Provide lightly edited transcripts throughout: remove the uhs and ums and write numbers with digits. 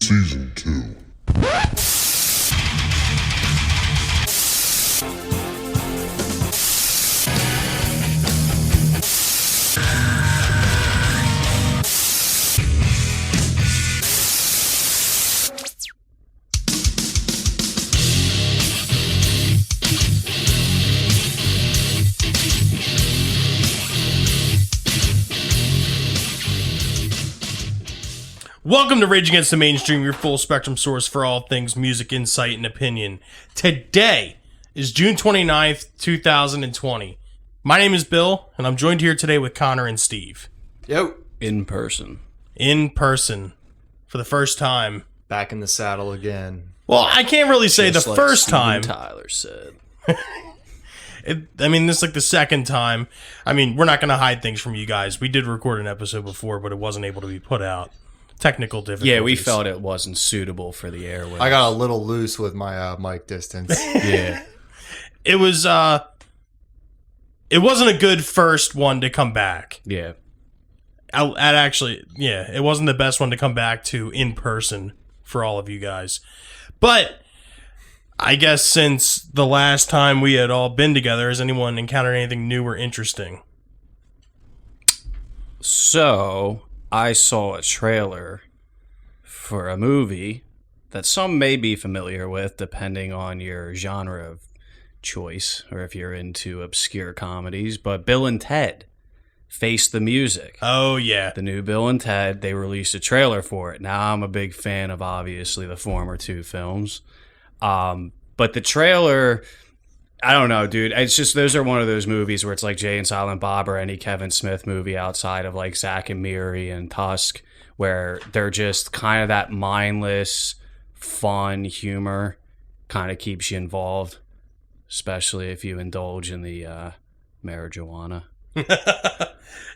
Season 2. Welcome to Rage Against the Mainstream, your full spectrum source for all things music, insight, and opinion. Today is June 29th, 2020. My name is Bill, and I'm joined here today with Connor and Steve. Yo. In person. In person. For the first time. Back in the saddle again. Well, I can't really say Just the like first Steven time. Tyler said. This is like the second time. I mean, we're not going to hide things from you guys. We did record an episode before, but it wasn't able to be put out. Technical difficulties. Yeah, we felt it wasn't suitable for the airwaves. I got a little loose with my mic distance. Yeah. It was, it wasn't a good first one to come back. Yeah. It wasn't the best one to come back to in person for all of you guys. But I guess since the last time we had all been together, has anyone encountered anything new or interesting? So, I saw a trailer for a movie that some may be familiar with, depending on your genre of choice, or if you're into obscure comedies, but Bill and Ted Face the Music. Oh, yeah. The new Bill and Ted, they released a trailer for it. Now, I'm a big fan of, obviously, the former two films. But the trailer, I don't know, dude. It's just, those are one of those movies where it's like Jay and Silent Bob or any Kevin Smith movie outside of like Zack and Miri and Tusk, where they're just kind of that mindless, fun humor kind of keeps you involved, especially if you indulge in the marijuana.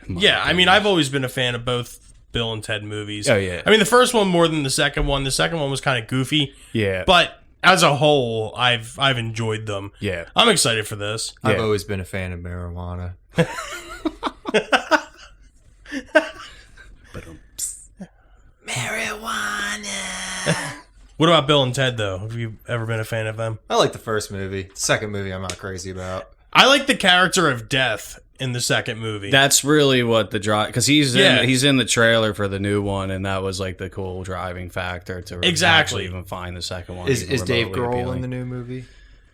Yeah, I mean, I've always been a fan of both Bill and Ted movies. Oh, yeah. I mean, the first one more than the second one. The second one was kind of goofy. Yeah. But as a whole, I've enjoyed them. Yeah. I'm excited for this. I've Yeah. always been a fan of marijuana. What about Bill and Ted, though? Have you ever been a fan of them? I like the first movie. The second movie I'm not crazy about. I like the character of Death in the second movie. That's really what the drive, because he's Yeah. in the trailer for the new one, and that was like the cool driving factor to Exactly. actually even find the second one. Is even Dave remotely Grohl appealing. in the new movie?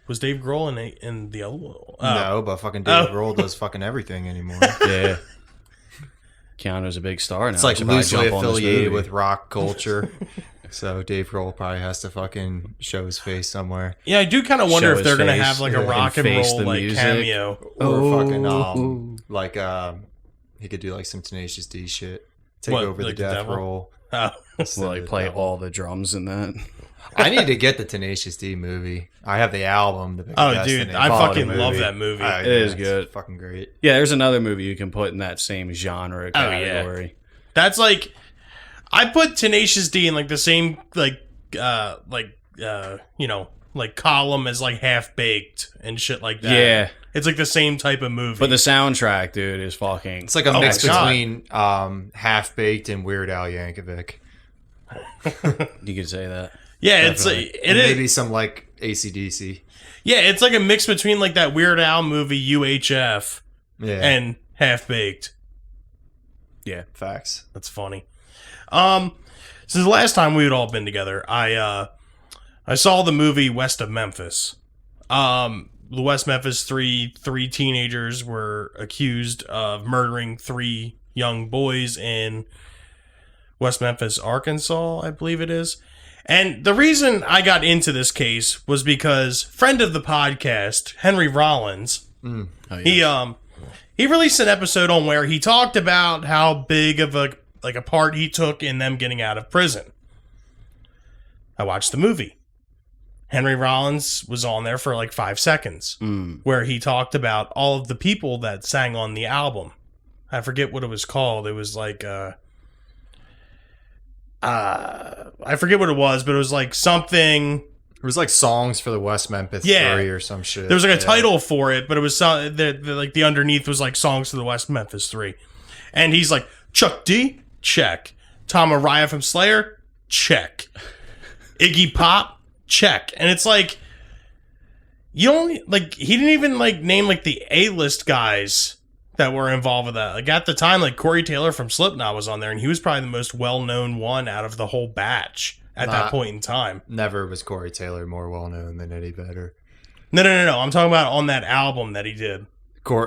Was Dave Grohl in the other one? No, but fucking Dave Oh. Grohl does fucking everything anymore. Yeah, Keanu's a big star now. It's like Should probably loosely jump on this affiliated movie. with rock culture. So Dave Grohl probably has to fucking show his face somewhere. Yeah, I do kind of wonder Show if his they're going to face have like a and rock and face roll the like music. cameo. Or fucking like he could do like some Tenacious D shit. Take What, over like the the death devil? role. Oh. Will he play all the drums in that? I need to get the Tenacious D movie. I have the album. The Big Oh, Destiny. dude, I Quality fucking love that movie. It is good. Fucking great. Yeah, there's another movie you can put in that same genre Oh, yeah. category. That's like, I put Tenacious D in like the same like column as like Half Baked and shit like that. Yeah, It's like the same type of movie. but the soundtrack, dude, is fucking. It's like a Oh mix my God. between Half Baked and Weird Al Yankovic. You could say that. yeah, it's Definitely. like And it is. maybe some like AC/DC. Yeah, it's like a mix between like that Weird Al movie UHF Yeah, and Half Baked. Yeah. facts. That's funny. Since the last time we had all been together, I saw the movie West of Memphis. The West Memphis three teenagers were accused of murdering 3 young boys in West Memphis, Arkansas, I believe it is. And the reason I got into this case was because friend of the podcast, Henry Rollins, Oh, yeah. he released an episode on where he talked about how big of a part he took in them getting out of prison. I watched the movie. Henry Rollins was on there for like 5 seconds, where he talked about all of the people that sang on the album. I forget what it was called. It was like I forget what it was, but it was like something. It was like songs for the West Memphis 3 or some shit. There was like a title for it, but it was like the underneath was like songs to the West Memphis 3, and he's like Chuck D, check. Tom Araya from Slayer, check. Iggy Pop, check. And it's like, you only, like, he didn't even, like, name, like, the A-list guys that were involved with that. Like, at the time, like, Corey Taylor from Slipknot was on there, and he was probably the most well-known one out of the whole batch at that point in time. Never was Corey Taylor more well known than Eddie Vedder. No. I'm talking about on that album that he did.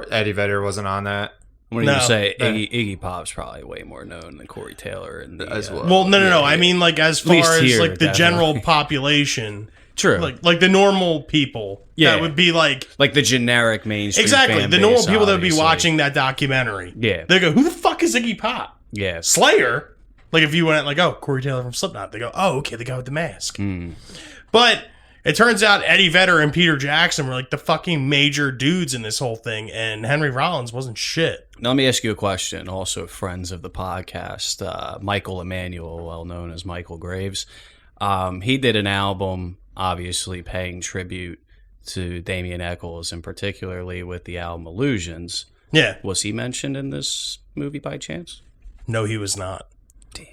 Eddie Vedder wasn't on that. What do you No. say? Iggy Pop's probably way more known than Corey Taylor and the, As well. Well, no. Yeah, I mean, like, as far least as, here, like, the definitely. general population. True. Like the normal people. Yeah. That would be, like... Like the generic mainstream. Exactly. fan The normal base, people that would be obviously. watching that documentary. Yeah. They go, who the fuck is Iggy Pop? Yeah. Slayer? Like, if you went, like, oh, Corey Taylor from Slipknot. They go, oh, okay, the guy with the mask. But it turns out Eddie Vedder and Peter Jackson were, like, the fucking major dudes in this whole thing. And Henry Rollins wasn't shit. Now, let me ask you a question. Also, friends of the podcast, Michael Emanuel, well known as Michael Graves, he did an album, obviously paying tribute to Damien Eccles, and particularly with the album Illusions. Yeah. Was he mentioned in this movie by chance? No, he was not.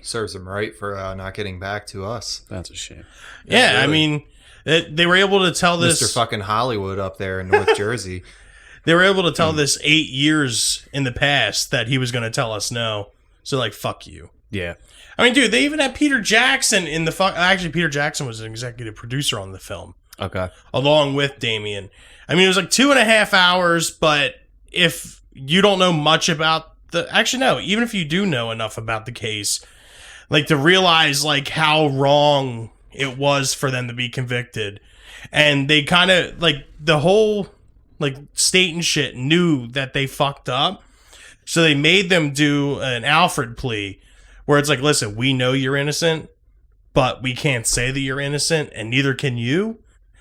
Serves him right for not getting back to us. That's a shame. Yeah, I really. mean, they were able to tell this... Mr. fucking Hollywood up there in North Jersey. They were able to tell this 8 years in the past that he was going to tell us no. So, like, fuck you. Yeah. I mean, dude, they even had Peter Jackson in the... Actually, Peter Jackson was an executive producer on the film, Okay. along with Damien. I mean, it was like 2.5 hours, but if you don't know much about the... Actually, no, even if you do know enough about the case, like, to realize, like, how wrong it was for them to be convicted. And they kind of, like, the whole, like, state and shit knew that they fucked up. So they made them do an Alfred plea where it's like, listen, we know you're innocent, but we can't say that you're innocent, and neither can you.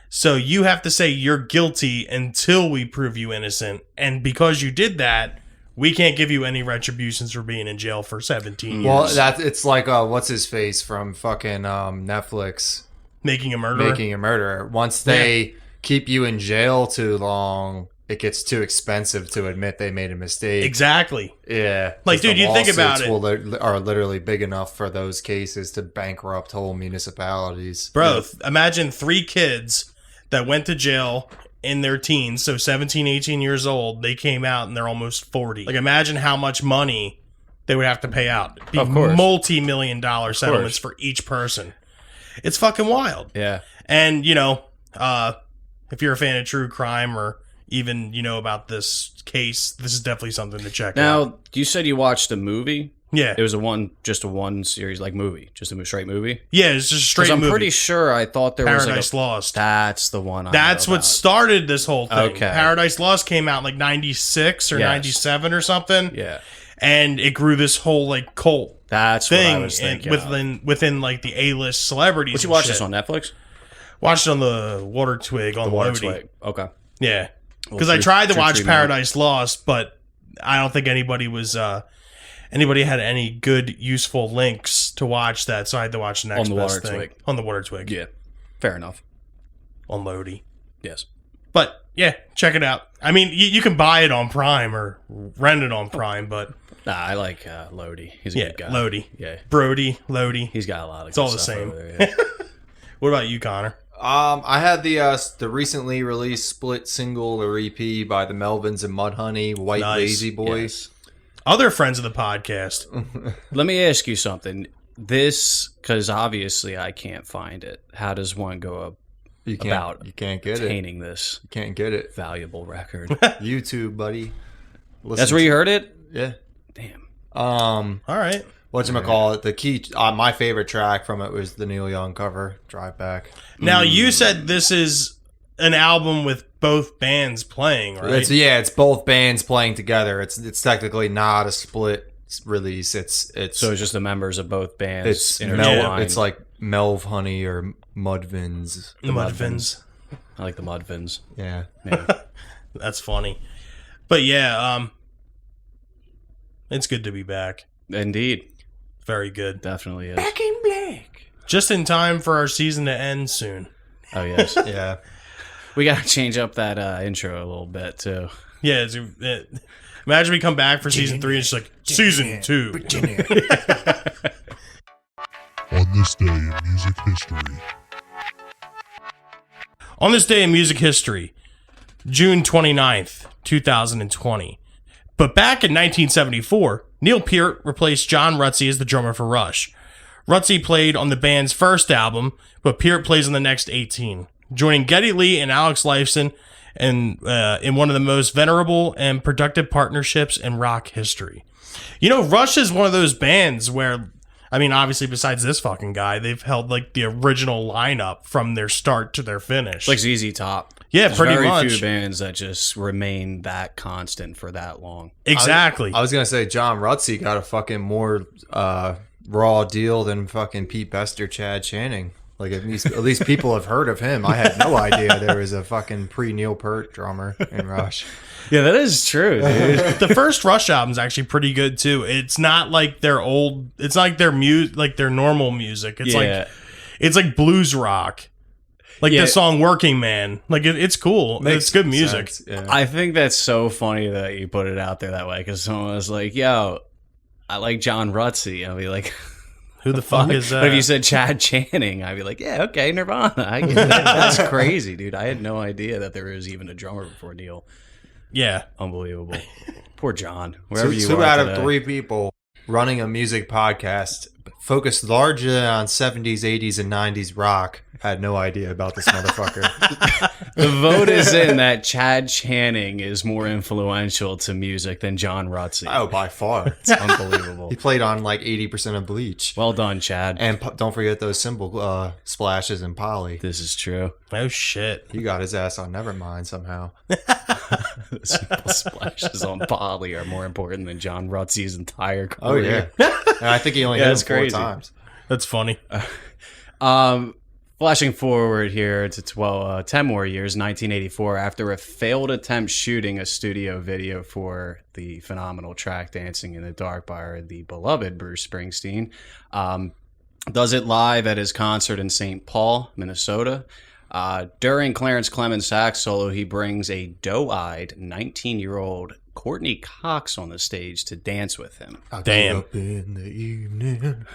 So you have to say you're guilty until we prove you innocent. And because you did that, we can't give you any retributions for being in jail for 17 years. Well, it's like what's his face from fucking Netflix, Making a murderer. Making a Murderer. Once they keep you in jail too long, it gets too expensive to admit they made a mistake. Exactly. Yeah, Like, 'cause the dude, you think about lawsuits are literally big enough for those cases to bankrupt whole municipalities. Bro, imagine 3 kids that went to jail in their teens, so 17, 18 years old. They came out and they're almost 40. Like, imagine how much money they would have to pay out. It'd be Of course. multi-million-dollar settlements for each person. It's fucking wild. Yeah. And, you know, if you're a fan of true crime or even, you know, about this case, this is definitely something to check out. Now, you said you watched a movie. Yeah. It was just a one series like movie, just a straight movie. Yeah, it's just a straight 'Cause I'm movie. pretty sure I thought there was Paradise Lost. That's the one. That's what started this whole thing. Okay. Paradise Lost came out in like 96 or Yes. 97 or something. Yeah. And it grew this whole like cult That's what I thing was thinking. within like the A-list celebrities. Did you and watch shit. this on Netflix? Watched it on the Water Twig on Water Lodi. Twig. Okay. Yeah. Well, Because I true- tried to true watch treatment. Paradise Lost, but I don't think anybody had any good useful links to watch that, so I had to watch the next On the best Water thing. Twig. On the Water Twig. Yeah. Fair enough. On Lodi. Yes. But yeah, check it out. I mean, you can buy it on Prime or rent it on Prime, but Nah, I like Lodi. He's a yeah, good guy. Lodi. Yeah. Brody, Lodi. He's got a lot of It's all good the stuff same. over there, yeah. What about you, Connor? I had the recently released split single or EP by the Melvins and Mudhoney, White Nice. Lazy Boy. Yes. Other friends of the podcast. Let me ask you something. This, because obviously I can't find it. How does one go You can't about you can't get it. obtaining this You can't get it. valuable record? YouTube, buddy. Listen That's where you heard it? Yeah. Damn. All right. Whatchamacallit, the key my favorite track from it was the Neil Young cover, Drive Back. Now, you said this is an album with both bands playing, right? It's both bands playing together. It's technically not a split release. It's So it's just the members of both bands it's intertwined. it's like Melv Honey or Mudvins. The Mudvins. I like the Mudvins. Yeah. Yeah. That's funny. But yeah, it's good to be back. Indeed. Very good. Definitely is. in black. Just in time for our season to end soon. Oh, yes. Yeah. We got to change up that intro a little bit, too. Yeah, imagine we come back for season 3 and it's like, season 2. this day in music history. On this day in music history, June 29th, 2020. But back in 1974, Neil Peart replaced John Rutsey as the drummer for Rush. Rutsey played on the band's first album, but Peart plays on the next 18, joining Geddy Lee and Alex Lifeson in one of the most venerable and productive partnerships in rock history. You know, Rush is one of those bands where, I mean, obviously besides this fucking guy, they've held like the original lineup from their start to their finish. Like ZZ Top. Yeah, There's pretty very much. few bands that just remain that constant for that long. Exactly. I was gonna say John Rutsey got a fucking more raw deal than fucking Pete Best or Chad Channing. Like at least people have heard of him. I had no idea there was a fucking pre-Neil Peart drummer in Rush. Yeah, that is true, dude. The first Rush album's actually pretty good too. It's not like their old. It's not like their like their normal music. It's like blues rock, like Yeah. the song "Working Man." Like it's cool. It's good music. Sense, yeah. I think that's so funny that you put it out there that way because someone was like, "Yo, I like John Rutsey." I'll be like, Who the fuck is that? But if you said Chad Channing, I'd be like, "Yeah, okay, Nirvana." I get that. That's crazy, dude. I had no idea that there was even a drummer before Neil. Yeah, Unbelievable. Poor John. Wherever you Two are out today. of three people running a music podcast focused largely on 70s, 80s, and 90s rock had no idea about this motherfucker. The vote is in that Chad Channing is more influential to music than John Rutsey. Oh, by far. It's unbelievable. He played on like 80% of Bleach. Well done, Chad. And don't forget those cymbal splashes in Polly. This is true. oh shit. You got his ass on Nevermind somehow. The simple splashes on Polly are more important than John Rutsey's entire Oh, career. yeah. And I think he only Yeah, hit that's him 4 crazy. times. That's funny. Flashing forward here to 10 more years, 1984, after a failed attempt shooting a studio video for the phenomenal track Dancing in the Dark by the beloved Bruce Springsteen, does it live at his concert in St. Paul, Minnesota. During Clarence Clemens' sax solo, he brings a doe-eyed 19-year-old Courtney Cox on the stage to dance with him. I Damn. get up in the evening.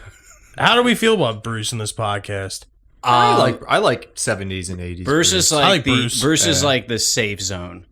How do we feel about Bruce in this podcast? I like 70s and 80s. Bruce is I like like the Bruce. Bruce is like the safe zone.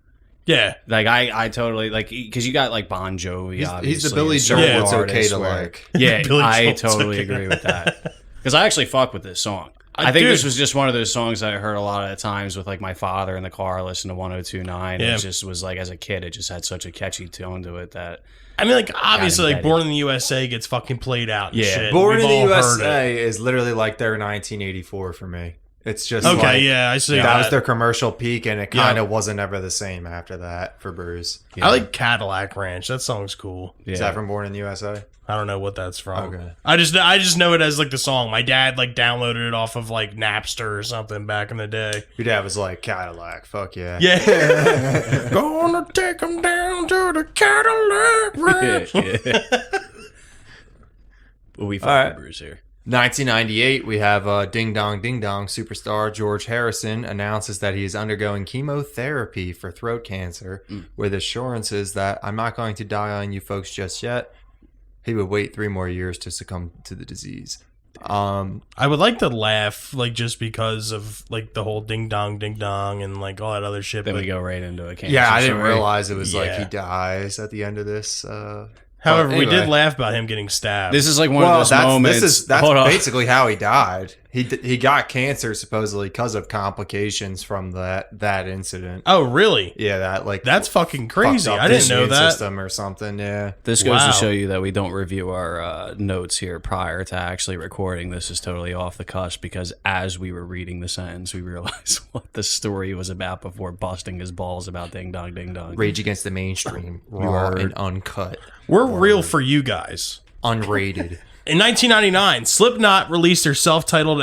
Yeah, Like I totally like because you got like Bon Jovi. He's obviously, the Billy and Joel certain it's okay artists to where- like. Yeah, Billy I Joel's totally okay. agree with that because I actually fuck with this song. I think dude. this was just one of those songs that I heard a lot of the times with like my father in the car listening to 102.9. Yeah. It just was like as a kid, it just had such a catchy tone to it that I mean, like obviously, like embedded. Born in the USA gets fucking played out. And Yeah. shit. Born We've in the all heard it. USA is literally like their 1984 for me. It's just Okay, like, yeah, I see that was that. their commercial peak, and it kind Yeah. of wasn't ever the same after that for Bruce. I like Cadillac Ranch. That song's cool. Is that from Born in the USA? I don't know what that's from. Okay. I just know it as like the song. My dad like downloaded it off of like Napster or something back in the day. Your dad was like, Cadillac, fuck yeah. Yeah. Gonna take him down to the Cadillac Ranch. yeah. But we fuck All right. with Bruce here. 1998, we have Ding Dong Ding Dong superstar George Harrison announces that he is undergoing chemotherapy for throat cancer with assurances that I'm not going to die on you folks just yet. He would wait 3 more years to succumb to the disease. I would like to laugh like just because of like the whole ding dong and like all that other shit. Then but we go right into a cancer Yeah, I didn't story. realize it was like Yeah. he dies at the end of this. however, Well, we did anyway. laugh about him getting stabbed. This is like one of those moments. That's Hold on. basically how he died. He got cancer supposedly because of complications from that incident. oh, really? Yeah, that like That's fucking fucked crazy. up I didn't his know immune that. system or something. Yeah, This goes Wow. to show you that we don't review our notes here prior to actually recording. This is totally off the cusp because as we were reading the sentence, we realized what the story was about before busting his balls about Ding Dong Ding Dong. Rage Against the Mainstream, raw and uncut, We're real for you guys. unrated. In 1999, Slipknot released their self-titled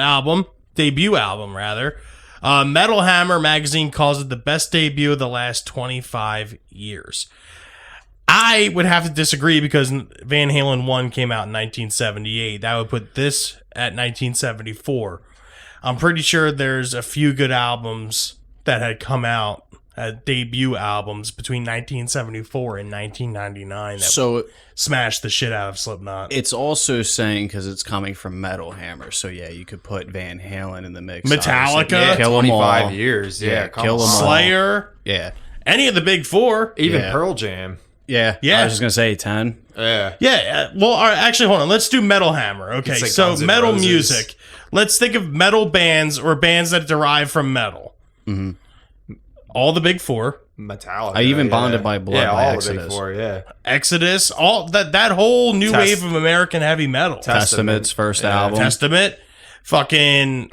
debut album rather. Metal Hammer magazine calls it the best debut of the last 25 years. I would have to disagree because Van Halen 1 came out in 1978. That would put this at 1974. I'm pretty sure there's a few good albums that had come out debut albums between 1974 and 1999 that So smashed the shit out of Slipknot. it's also saying because it's coming from Metal Hammer. So yeah, you could put Van Halen in the mix. Metallica? obviously. Yeah, Kill 'em 25 all. years. Yeah, Yeah, come kill 'em on. all. Slayer, Yeah, any of the big four. Even Yeah. Pearl Jam. yeah. Yeah. I was just gonna say 10. Yeah. Yeah, well, all right, actually, hold on. Let's do Metal Hammer. Okay, It's like so Guns N' metal Roses. music. Let's think of metal bands or bands that derive from metal. Mhm. All the big four. Metallica. I even Bonded by Blood Yeah, by all Exodus. the big four, yeah. Exodus, all that whole new wave of American heavy metal. Testament's first Yeah. album. Testament, fucking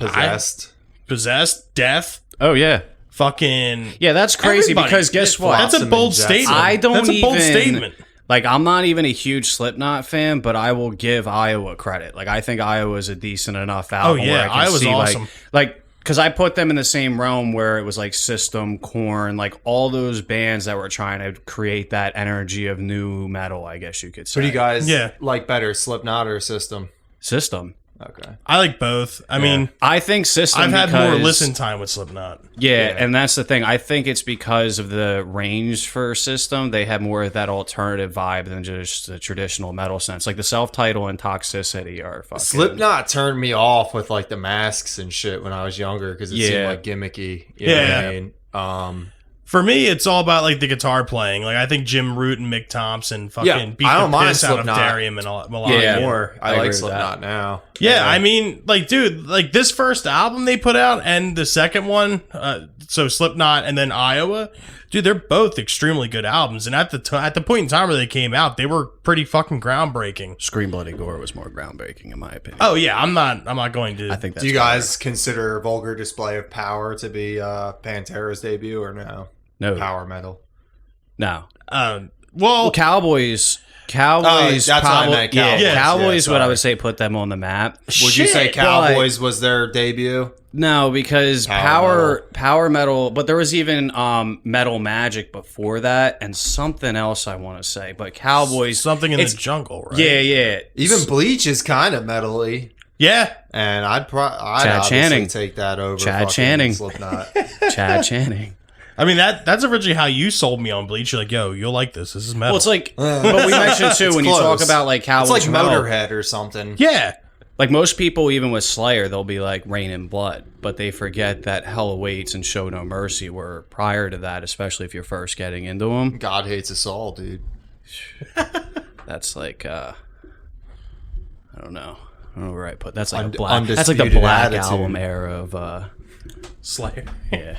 Possessed, Death, Oh yeah, fucking yeah. That's crazy everybody. because guess what? That's a Flotsam bold and Jetsam. statement. I don't That's a bold even- statement. Like, I'm not even a huge Slipknot fan, but I will give Iowa credit. Like, I think Iowa is a decent enough album. yeah, where I can Iowa's see, awesome. Like, because I put them in the same realm where it was like System, Korn, like all those bands that were trying to create that energy of new metal. I guess you could say. What do you guys Yeah. like better, Slipknot or System? System. Okay. I like both. I mean, I think System. I've had more because- listen time with Slipknot. Yeah, and that's the thing. I think it's because of the range for System. They have more of that alternative vibe than just the traditional metal sense. Like the self-title and Toxicity are fucking. Slipknot turned me off with like the masks and shit when I was younger because it seemed Yeah. like gimmicky. You know what Yeah. I mean? For me, it's all about like the guitar playing. Like I think Jim Root and Mick Thompson fucking Yeah, beat I the don't mind piss out of Slipknot. Darium and Melania. Yeah. more. I I agree like with Slipknot now. Yeah, I mean, like, dude, like this first album they put out and the second one, so Slipknot and then Iowa, dude, they're both extremely good albums. And at the at the point in time where they came out, they were pretty fucking groundbreaking. Scream Bloody Gore was more groundbreaking in my opinion. Oh yeah, I'm not going to. I think that's Do you guys consider Vulgar Display of Power to be Pantera's debut or no? no, Power metal. no. well, Well, Cowboys. Cowboys, that's what I probably, meant, yeah, Cowboys. Yeah, Cowboys. What I sorry. would say put them on the map. Would you say shit, Cowboys was their debut? No, because Power power metal, but there was even Metal Magic before that, and something else I want to say. But Cowboys, something in it's- the jungle, right? yeah. Even Bleach is kind of metally. Yeah. And I'd Chad obviously Channing. take that over Chad fucking Channing. Slipknot. Chad Channing. I mean that's originally how you sold me on Bleach. You're like, yo, you'll like this. This is metal. Well, it's like, but we mentioned too It's when you close. talk about like It's Cowboys, like from Hell, Motorhead or something. yeah. like most people, even with Slayer, they'll be like Rain and Blood, but they forget that Hell Awaits and Show No Mercy were prior to that, especially if you're first getting into them. God hates us all, dude. That's like, I don't know. I don't know where I put. That's like a black. Undisputed That's like the Black Attitude. Album era of. Slayer. Yeah,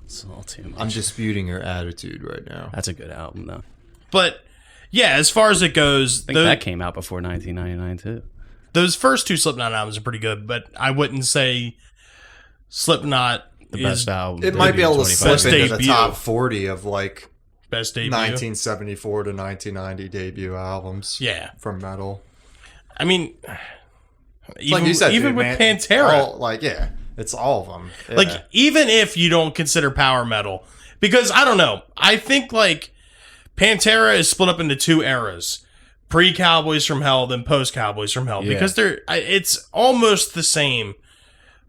it's all too much. I'm disputing your attitude right now. That's a good album though. But yeah, as far as it goes, I think that came out before 1999 too. those first two Slipknot albums are pretty good, but I wouldn't say Slipknot The is best album. It might be able to 25 slip Best into the debut. top 40 of like best debut. 1974 to 1990 debut albums. Yeah. From metal. I mean, even, Like you said, even dude, with man, Pantera, all- like, yeah, it's all of them. Yeah. like even if you don't consider power metal, because I don't know, I think like Pantera is split up into two eras: pre Cowboys from Hell, then post Cowboys from Hell, Yeah. because it's almost the same.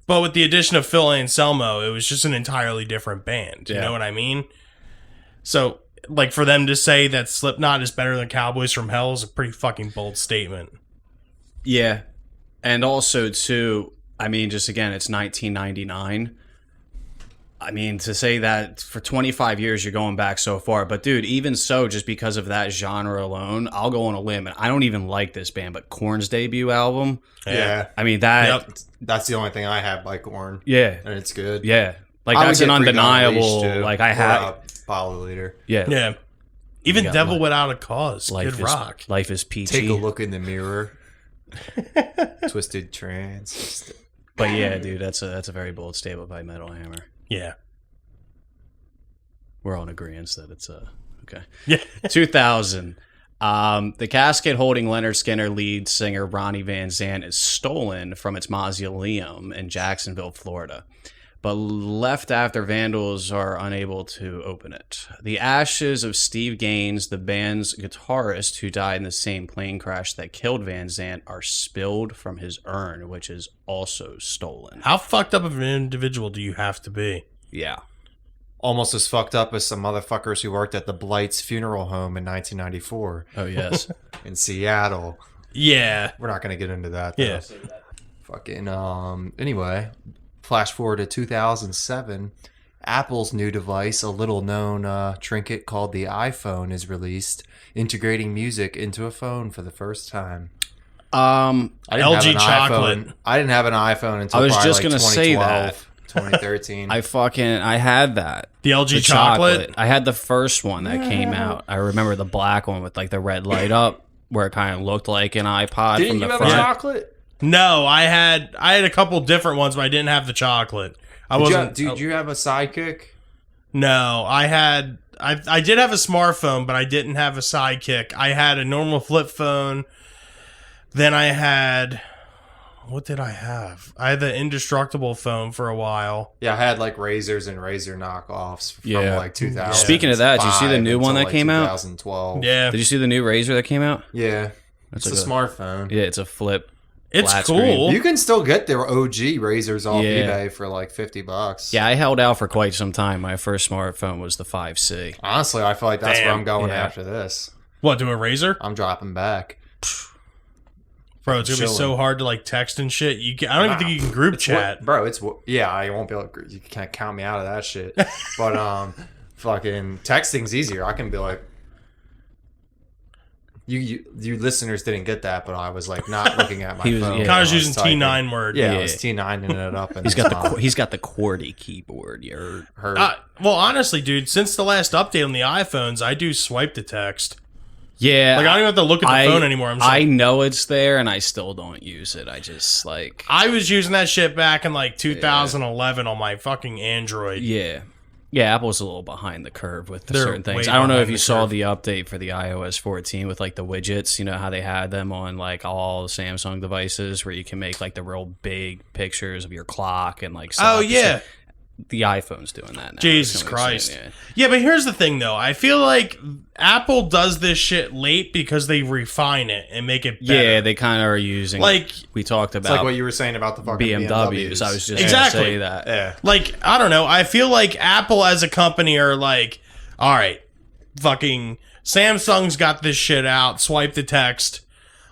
But with the addition of Phil Anselmo, it was just an entirely different band. You Yeah. know what I mean? So, like, for them to say that Slipknot is better than Cowboys from Hell is a pretty fucking bold statement. Yeah. And also, too, I mean, just again, it's 1999. I mean, to say that for 25 years you're going back so far. But, dude, even so, just because of that genre alone, I'll go on a limb. And I don't even like this band, but Korn's debut album, yeah. I mean, that, Yep. That's the only thing I have by Korn. yeah, And it's good. yeah. Like, I would that's an get Freak undeniable, Unleashed, too, like, I or, have, Follow Leader. yeah. Yeah. Even got Devil Life- Without a Cause. Life Good is, rock. Life is peachy. Take a look in the mirror. Twisted Trance. But yeah, dude, that's a very bold statement by Metal Hammer. Yeah. We're all in agreement that it's okay. Yeah. 2000. The casket holding Leonard Skinner lead singer Ronnie Van Zant is stolen from its mausoleum in Jacksonville, Florida, but left after vandals are unable to open it. The ashes of Steve Gaines, the band's guitarist who died in the same plane crash that killed Van Zant, are spilled from his urn, which is also stolen. How fucked up of an individual do you have to be? Yeah. almost as fucked up as some motherfuckers who worked at the Blight's funeral home in 1994 Oh yes. in Seattle. Yeah. We're not going to get into that. Though. Yeah. Fucking anyway, flash forward to 2007. Apple's new device, a little known trinket called the iPhone, is released, integrating music into a phone for the first time. Um, I didn't LG have an chocolate. iPhone. I didn't have an iPhone until I was probably just like gonna say 2012, 2013. I had that. The LG The chocolate. I had the first one that came out. I remember the black one with like the red light up, where it kind of looked like an iPod Didn't from you the have front. a chocolate? No, I had a couple different ones, but I didn't have the chocolate. I wasn't. Did you have a Sidekick? No, I did have a smartphone, but I didn't have a Sidekick. I had a normal flip phone. Then I had, what did I have? I had the indestructible phone for a while. Yeah, I had like Razors and Razor knockoffs from Yeah. like 2000. Speaking of that, did you see the new one that came out? 2012. Yeah, Did you see the new Razor that came out? Yeah. That's It's a like smartphone. Yeah, it's a flip. it's flat cool. screen. You can still get their OG Razors off Yeah. eBay for like $50. Yeah, I held out for quite some time. My first smartphone was the 5C. Honestly, I feel like that's where Damn. I'm going Yeah. after this. What, to a Razor? I'm dropping back. Bro, it's gonna be so Chilling. hard to like text and shit. I don't even think you can group chat. Bro, yeah, I won't be able to, you can't count me out of that shit. But fucking texting's easier. I can be like, you listeners didn't get that, but I was like not looking at my He was- phone. yeah. while I Connor's was using typing. T9 word. Yeah, Yeah. I was T9ing it up. And He's got the QWERTY keyboard. You heard? Well, honestly, dude, since the last update on the iPhones, I do swipe to text. Yeah, Like I don't even have to look at the phone anymore. I'm just I like, know it's there, and I still don't use it. I just like, I was using that shit back in like 2011 on my fucking Android. yeah, Apple's a little behind the curve with They're certain things. way I don't know behind if you the saw curve. the update for the iOS 14 with like the widgets. You know how they had them on like all Samsung devices, where you can make like the real big pictures of your clock and like. Oh stuff. yeah. The iPhone's doing that now. Jesus It's coming Christ. soon, yeah. Yeah, but here's the thing though. I feel like Apple does this shit late because they refine it and make it better. Yeah, they kind of are using Like- we talked It's about like what you were saying about the fucking BMWs. I was just Exactly. gonna say that. Yeah. Like, I don't know. I feel like Apple as a company are like, all right, fucking Samsung's got this shit out, swipe the text.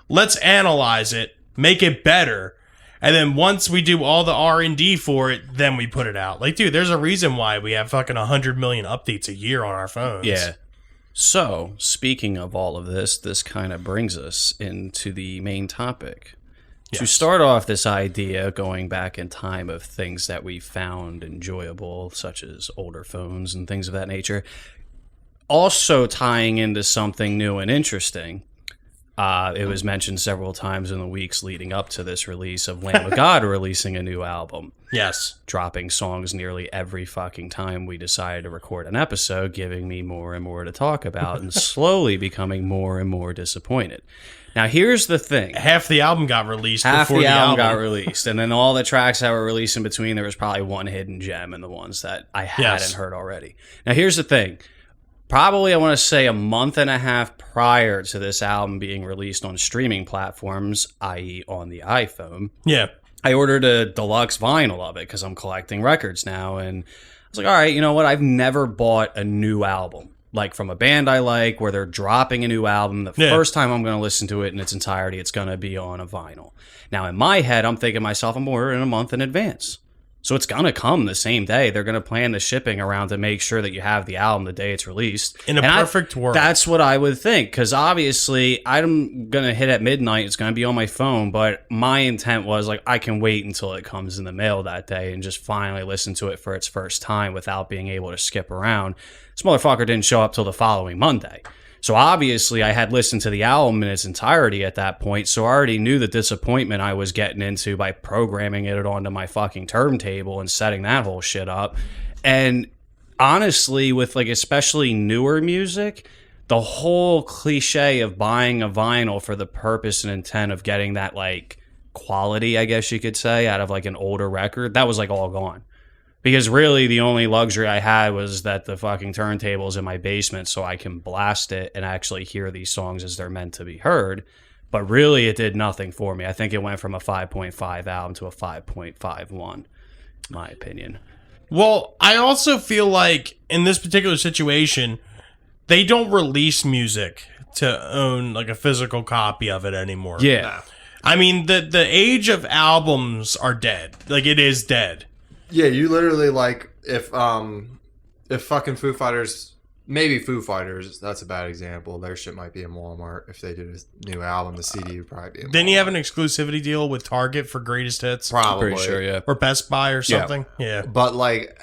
Let's analyze it, make it better. And then once we do all the R&D for it, then we put it out. Like, dude, there's a reason why we have fucking 100 million updates a year on our phones. Yeah. So, speaking of all of this kind of brings us into the main topic. To Yes. start off this idea, going back in time of things that we found enjoyable, such as older phones and things of that nature, also tying into something new and interesting. It was mentioned several times in the weeks leading up to this release of Lamb of God releasing a new album, Yes. dropping songs nearly every fucking time we decided to record an episode, giving me more and more to talk about and slowly becoming more and more disappointed. Now, here's the thing. Half the album got released Half before the album got released, and then all the tracks that were released in between, there was probably one hidden gem in the ones that I hadn't heard already. Now, here's the thing. Probably, I want to say a month and a half prior to this album being released on streaming platforms, i.e. on the iPhone, Yeah. I ordered a deluxe vinyl of it because I'm collecting records now. And I was like, all right, you know what? I've never bought a new album, like from a band I like, where they're dropping a new album. The Yeah. first time I'm going to listen to it in its entirety, it's going to be on a vinyl. Now, in my head, I'm thinking to myself, I'm ordering a month in advance. So it's going to come the same day. They're going to plan the shipping around to make sure that you have the album the day it's released. In a And perfect world. That's what I would think, because obviously I'm going to hit at midnight. It's going to be on my phone, but my intent was like I can wait until it comes in the mail that day and just finally listen to it for its first time without being able to skip around. This motherfucker didn't show up till the following Monday. So obviously I had listened to the album in its entirety at that point, so I already knew the disappointment I was getting into by programming it onto my fucking turntable and setting that whole shit up. And honestly, with like especially newer music, the whole cliche of buying a vinyl for the purpose and intent of getting that like quality, I guess you could say, out of like an older record, that was like all gone. Because really, the only luxury I had was that the fucking turntable's in my basement so I can blast it and actually hear these songs as they're meant to be heard. But really, it did nothing for me. I think it went from a 5.5 album to a 5.51, in my opinion. Well, I also feel like in this particular situation, they don't release music to own like a physical copy of it anymore. Yeah. I mean, the age of albums are dead. Like, it is dead. Yeah, you literally like if fucking Foo Fighters, maybe Foo Fighters, that's a bad example. Their shit might be in Walmart. If they did a new album, the CD would probably be in Didn't he Walmart. have an exclusivity deal with Target for greatest hits? Probably. Pretty sure, yeah. Or Best Buy or something? Yeah. But like,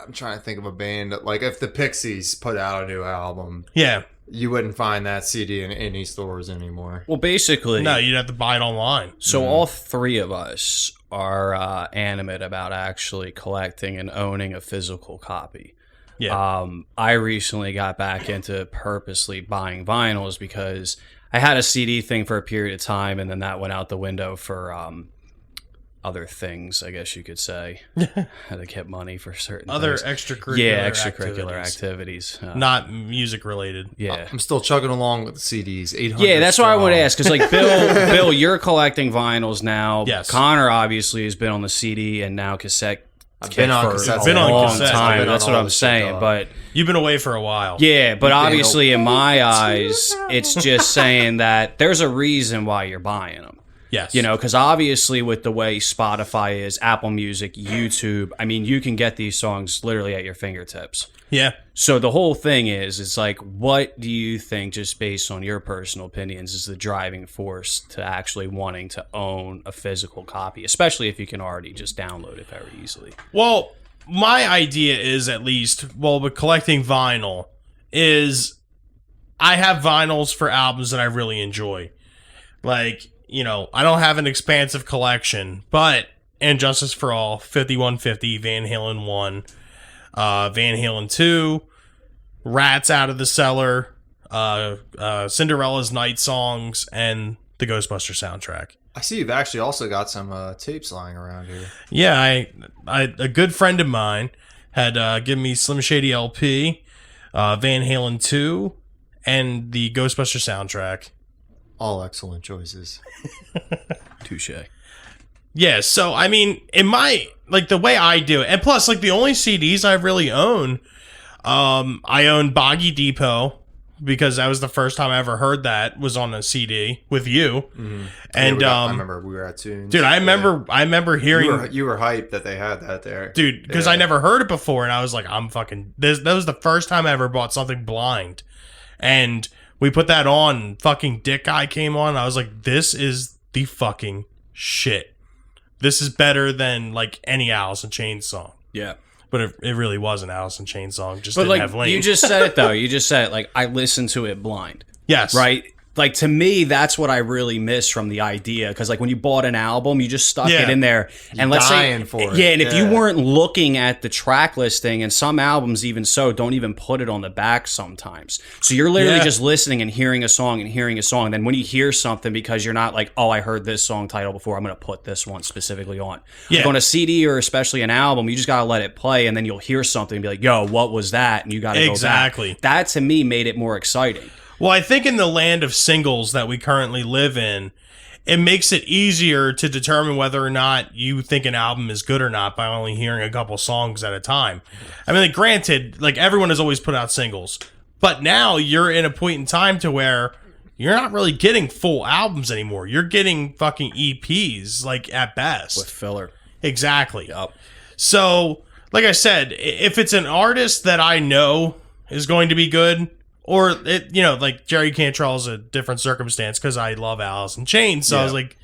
I'm trying to think of a band that, like, if the Pixies put out a new album, Yeah. you wouldn't find that CD in any stores anymore. Well, basically, No, you'd have to buy it online. so all three of us are animate about actually collecting and owning a physical copy. Yeah. I recently got back into purposely buying vinyls because I had a CD thing for a period of time, and then that went out the window for other things, I guess you could say. Had to get money for certain Other things. extracurricular extracurricular activities. activities. Not music related. Yeah. I'm still chugging along with the CDs. 800. Yeah, that's what I want to strong. ask. Because, like, Bill, you're collecting vinyls now. Yes. Connor obviously has been on the CD and now cassette. I've been on for cassettes. a Been on long cassettes. I've time. been on That's what all I'm this shit, saying. dog. But You've been away for a while. yeah, but Yeah, obviously in my eyes, it's just saying that there's a reason why you're buying them. Yes. You know, because obviously with the way Spotify is, Apple Music, YouTube, I mean, you can get these songs literally at your fingertips. Yeah. So the whole thing is, it's like, what do you think, just based on your personal opinions, is the driving force to actually wanting to own a physical copy, especially if you can already just download it very easily? Well, my idea is at least, well, with collecting vinyl, is I have vinyls for albums that I really enjoy. Like, you know, I don't have an expansive collection, but And Justice for All, 5150, Van Halen 1, Van Halen 2, Rats Out of the Cellar, Cinderella's Night Songs, and the Ghostbuster soundtrack. I see you've actually also got some tapes lying around here. Yeah, I a good friend of mine had given me Slim Shady LP, Van Halen 2, and the Ghostbuster soundtrack. All excellent choices. Touche. Yeah, so I mean, in my like the way I do it, and plus like the only CDs I really own, I own Boggy Depot because that was the first time I ever heard that was on a CD with you, and I remember we were at Tunes. dude, I remember hearing. You were hyped that they had that there, Dude, because Yeah. I never heard it before, and I was like, I'm fucking. That was the first time I ever bought something blind, and we put that on. Fucking Dick Guy came on. And I was like, this is the fucking shit. This is better than like any Alice in Chains song, Yeah. but it really was an Alice in Chains song. Just But didn't like have Lane. you just said it though. You just said it like I listened to it blind. yes, Right? Like to me, that's what I really miss from the idea. Because like when you bought an album, you just stuck Yeah. it in there, and let's dying say, for it. yeah. And if you Yeah. weren't looking at the track listing, and some albums even so don't even put it on the back sometimes. So you're literally Yeah. just listening and hearing a song and hearing a song. And then when you hear something, because you're not like, oh, I heard this song title before, I'm going to put this one specifically on. Yeah. Like on a CD or especially an album, you just got to let it play, and then you'll hear something and be like, yo, what was that? And you got to Exactly. go back. That to me made it more exciting. Well, I think in the land of singles that we currently live in, it makes it easier to determine whether or not you think an album is good or not by only hearing a couple songs at a time. I mean, like, granted, like everyone has always put out singles, but now you're in a point in time to where you're not really getting full albums anymore. You're getting fucking EPs, like at best. With filler. Exactly. Yup. So, like I said, if it's an artist that I know is going to be good, or it, you know, like Jerry Cantrell is a different circumstance because I love Alice in Chains, so I was like,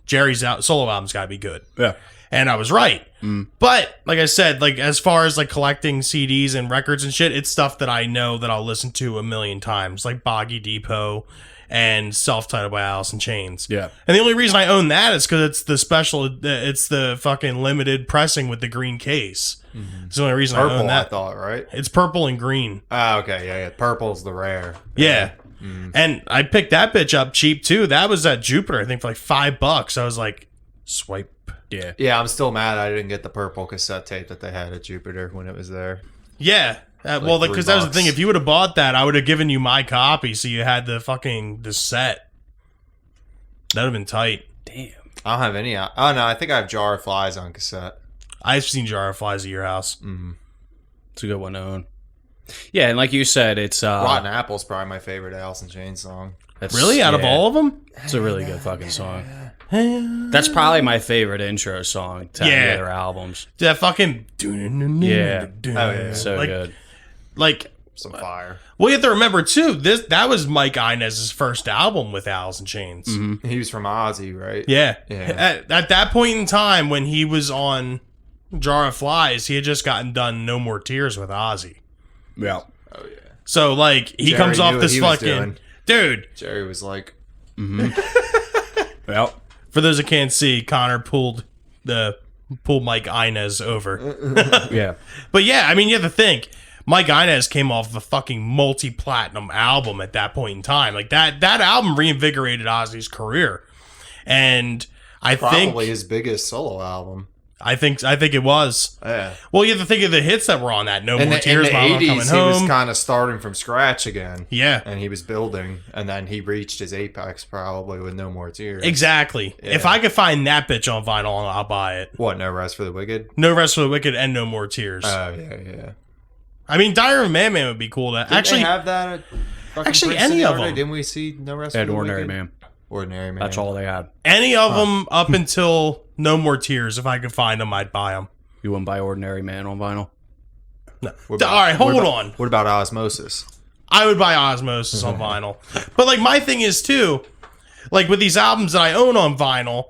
Jerry's solo album's got to be good, Yeah. and I was right. But like I said, like as far as like collecting CDs and records and shit, it's stuff that I know that I'll listen to a million times, like Boggy Depot and Self-Titled by Alice in Chains. Yeah. And the only reason I own that is because it's the special, it's the fucking limited pressing with the green case. It's the only reason I own Purple, I that. thought, right? It's purple and green. Ah, okay, yeah. Purple's the rare. Yeah. And I picked that bitch up cheap too. That was at Jupiter, I think, for like $5. I was like, swipe. Yeah. Yeah, I'm still mad I didn't get the purple cassette tape that they had at Jupiter when it was there. Yeah. Well, because that was the $3. thing. If you would have bought that, I would have given you my copy so you had the set. That would have been tight. Damn. I don't have any. Oh, no, I think I have Jar of Flies on cassette. I've seen Jar of Flies at your house. It's a good one to own. Yeah, and like you said, it's Rotten Apple's probably my favorite Alice in Chains song. Really? Out of all of them? It's a really good fucking song. That's probably my favorite intro song to any of their albums. That fucking... Yeah. yeah. So like, good. Like... Some fire. Well, you have to remember, too, that was Mike Inez's first album with Alice in Chains. He was from Ozzy, right? Yeah. Yeah. At that point in time, when he was on Jar of Flies, he had just gotten done No More Tears with Ozzy. Yeah. Oh yeah. So, like, he Jerry comes knew off what this he was fucking... doing. Dude, Jerry was like, Well, for those that can't see, Connor pulled Mike Inez over. yeah. But yeah, I mean, you have to think, Mike Inez came off of a fucking multi-platinum album at that point in time. Like, that album reinvigorated Ozzy's career. And I probably think... his biggest solo album. I think it was. Yeah. Well, you have to think of the hits that were on that. No More In Tears, the Mama 80s, Coming he Home. was kind of starting from scratch again. Yeah. And he was building, and then he reached his apex probably with No More Tears. Exactly. Yeah. If I could find that bitch on vinyl, I'll buy it. What, No Rest for the Wicked? No Rest for the Wicked and No More Tears. Oh, yeah. I mean, Diary of a Madman would be cool. Didn't Actually, they have that at fucking actually, Princeton any the of other day? them. Didn't we see No Rest They had for the Ordinary Wicked? Man. Ordinary Man. That's all they had. any of them up until No More Tears, if I could find them, I'd buy them. You wouldn't buy Ordinary Man on vinyl? No. What about- All right, hold what about- on. What about Osmosis? I would buy Osmosis on vinyl. But, like, my thing is, too, like, with these albums that I own on vinyl,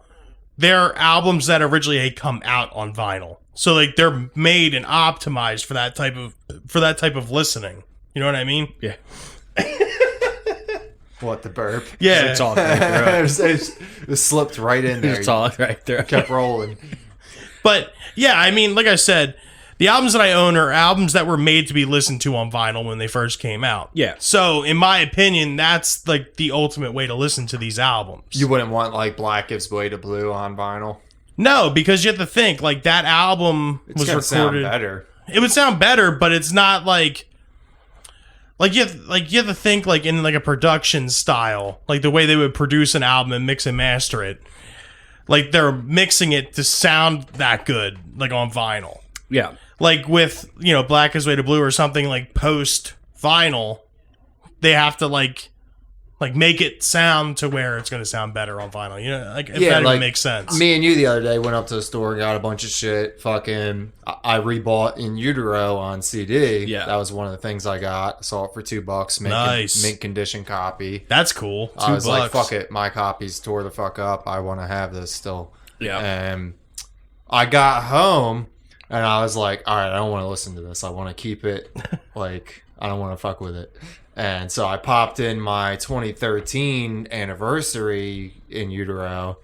they're albums that originally had come out on vinyl. So, like, they're made and optimized for that type of listening. You know what I mean? Yeah. What, the burp? Yeah. It's all right it slipped right in there. It's all right there. Kept rolling. But, yeah, I mean, like I said, the albums that I own are albums that were made to be listened to on vinyl when they first came out. Yeah. So, in my opinion, that's, like, the ultimate way to listen to these albums. You wouldn't want, like, Black Gives Way to Blue on vinyl? No, because you have to think, like, that album It's was gonna sound recorded... better. It would sound better, but it's not like you have to think like in like a production style, like the way they would produce an album and mix and master it. Like they're mixing it to sound that good, like on vinyl. Yeah. Like with, you know, Black is Way to Blue or something like post vinyl, they have to like make it sound to where it's going to sound better on vinyl. You know, like if that even makes sense. Me and you the other day went up to the store and got a bunch of shit. Fucking, I rebought In Utero on CD. Yeah. That was one of the things I got. Saw it for $2. Nice. Mint condition copy. That's cool. I was $2. like, fuck it. My copies tore the fuck up. I want to have this still. Yeah. And I got home and I was like, all right, I don't want to listen to this. I want to keep it. Like, I don't want to fuck with it. And so I popped in my 2013 anniversary In Utero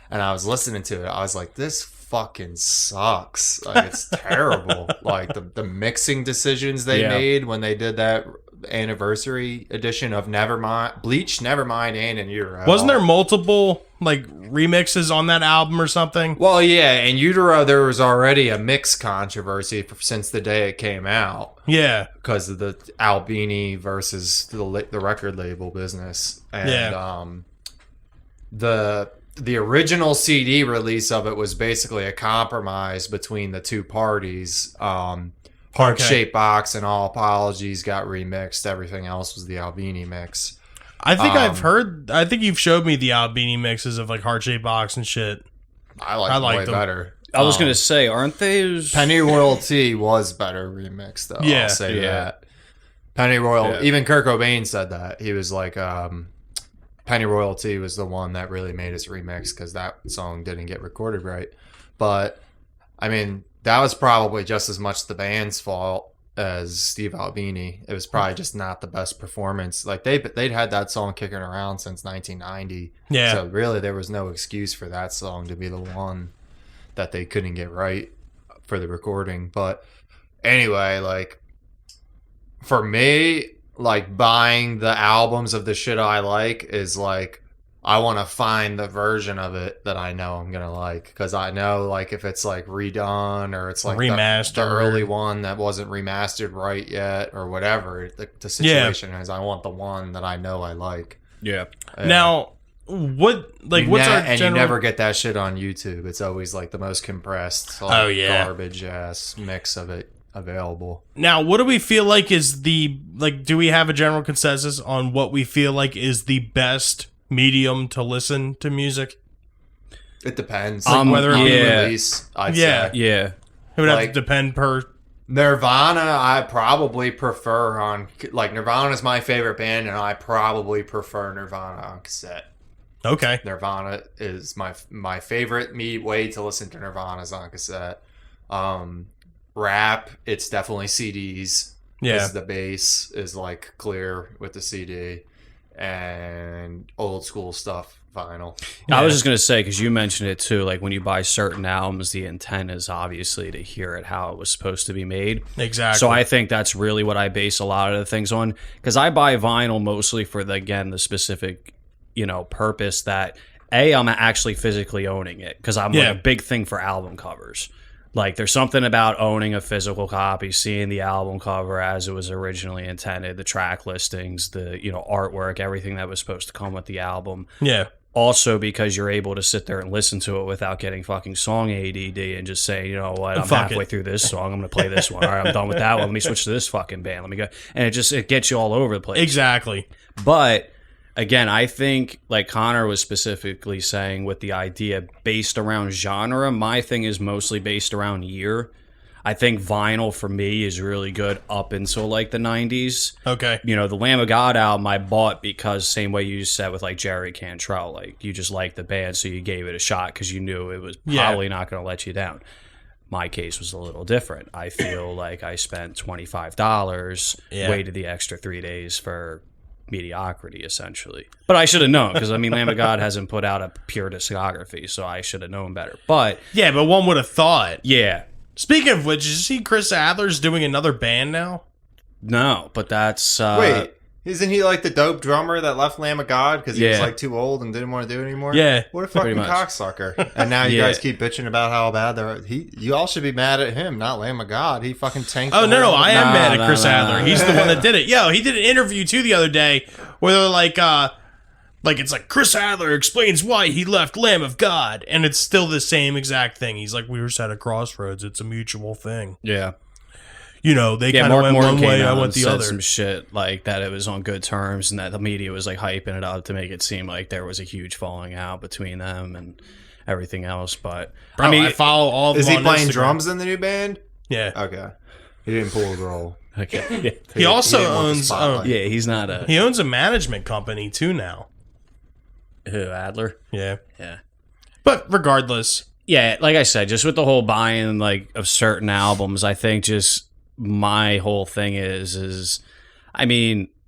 and I was listening to it. I was like, this fucking sucks. Like, it's terrible. Like the mixing decisions they made when they did that anniversary edition of Nevermind, Bleach, Nevermind, and In Utero. Wasn't there multiple like remixes on that album or something? Well, yeah, In Utero there was already a mix controversy since the day it came out. Yeah. Because of the Albini versus the record label business. And the original CD release of it was basically a compromise between the two parties. Heart-Shaped Box and All Apologies got remixed. Everything else was the Albini mix. I think you've showed me the Albini mixes of like Heart-Shaped Box and shit. I like like way them. better. I was going to say, aren't those... Penny Royalty was better remixed, though. Yeah. I'll say that. Penny Royal, Yeah. even Kurt Cobain said that. He was like, Penny Royalty was the one that really made us remix because that song didn't get recorded right. But, I mean, that was probably just as much the band's fault as Steve Albini. It was probably just not the best performance. Like, they'd had that song kicking around since 1990. Yeah. So, really, there was no excuse for that song to be the one that they couldn't get right for the recording. But anyway, like for me, like buying the albums of the shit I like is like I want to find the version of it that I know I'm gonna like, because I know like if it's like redone or it's like Remastered. the early one that wasn't remastered right yet or whatever the situation is, I want the one that I know I like. Yeah. Now, what like what's our and general? you never get that shit on YouTube. It's always like the most compressed, like, Oh, yeah. garbage ass mix of it available. Now, what do we feel like is the like? Do we have a general consensus on what we feel like is the best medium to listen to music? It depends. whether it on be- the yeah. release, I'd Yeah. say. Yeah. It would have Like- to depend per. Nirvana, I probably prefer on, like, Nirvana is my favorite band, and I probably prefer Nirvana on cassette. Okay. Nirvana is my favorite way to listen to Nirvana is on cassette. Rap, it's definitely CDs. Yeah. Because the bass is like clear with the CD, and old school stuff vinyl. I was just gonna say, because you mentioned it too, like when you buy certain albums, the intent is obviously to hear it how it was supposed to be made. Exactly. So I think that's really what I base a lot of the things on, because I buy vinyl mostly for the specific, purpose that I'm actually physically owning it, because I'm Yeah. like a big thing for album covers. Like there's something about owning a physical copy, seeing the album cover as it was originally intended, the track listings, the artwork, everything that was supposed to come with the album. Yeah. Also, because you're able to sit there and listen to it without getting fucking song ADD and just say, you know what, I'm Fuck halfway it. through this song, I'm going to play this one. All right, I'm done with that one. Let me switch to this fucking band. Let me go. And it gets you all over the place. Exactly. But again, I think, like Connor was specifically saying with the idea based around genre, my thing is mostly based around year. I think vinyl for me is really good up until like the 90s. Okay. The Lamb of God album I bought because same way you said with like Jerry Cantrell, like you just liked the band, so you gave it a shot because you knew it was probably not going to let you down. My case was a little different. I feel like I spent $25, waited the extra 3 days for mediocrity, essentially. But I should have known, because Lamb of God hasn't put out a pure discography, so I should have known better. But Yeah, but one would have thought. yeah, Speaking of which, did you see Chris Adler's doing another band now? no, but that's Wait, isn't he like the dope drummer that left Lamb of God because he was Yeah. like too old and didn't want to do it anymore? Yeah. What a fucking much. cocksucker! And now you Yeah. guys keep bitching about how bad they're. You all should be mad at him, not Lamb of God. He fucking tanked. Oh, the no, whole- I am No, mad at no, Chris no, Adler. no. He's the one that did it. Yo, he did an interview, too, the other day where they're like it's like Chris Adler explains why he left Lamb of God. And it's still the same exact thing. He's like, we were just at a crossroads. It's a mutual thing. yeah. They kind of went one way, I out went and the said other. some shit like that it was on good terms and that the media was like hyping it up to make it seem like there was a huge falling out between them and everything else. But Bro, I follow all of them Is he on playing Instagram. drums in the new band? Yeah. Okay, he didn't pull a role. okay, yeah. He also didn't want the owns spotlight. Yeah, he's not a he owns a management company, too, now. who, Adler. Yeah. Yeah. But regardless, Yeah, like I said, just with the whole buying like of certain albums, I think just my whole thing is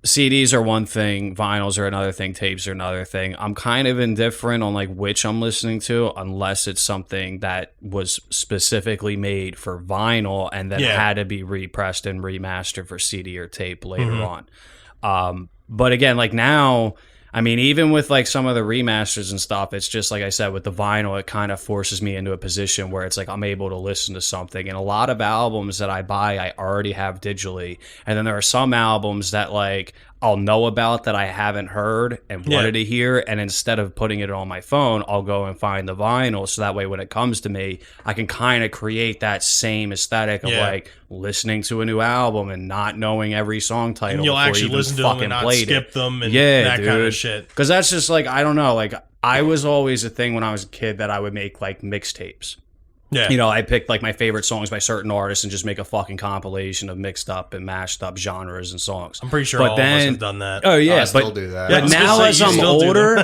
CDs are one thing, vinyls are another thing, tapes are another thing. I'm kind of indifferent on like which I'm listening to unless it's something that was specifically made for vinyl and then Yeah. had to be repressed and remastered for CD or tape later on. But again, like now, even with like some of the remasters and stuff, it's just like I said with the vinyl, it kind of forces me into a position where it's like I'm able to listen to something. And a lot of albums that I buy, I already have digitally. And then there are some albums that like I'll know about that I haven't heard and wanted to hear. And instead of putting it on my phone, I'll go and find the vinyl. So that way, when it comes to me, I can kind of create that same aesthetic of like listening to a new album and not knowing every song title. and you'll before you actually even listen to them fucking and not played skip it. them and Yeah, that kind of dude. shit. Because that's just like, I don't know. Like, I was always a thing when I was a kid that I would make like mixtapes. Yeah. I picked like my favorite songs by certain artists and just make a fucking compilation of mixed up and mashed up genres and songs. I'm pretty sure But all of us then- have done that. Oh, yeah. I still but do that. Yeah, but I was now gonna as say, you I'm still do older,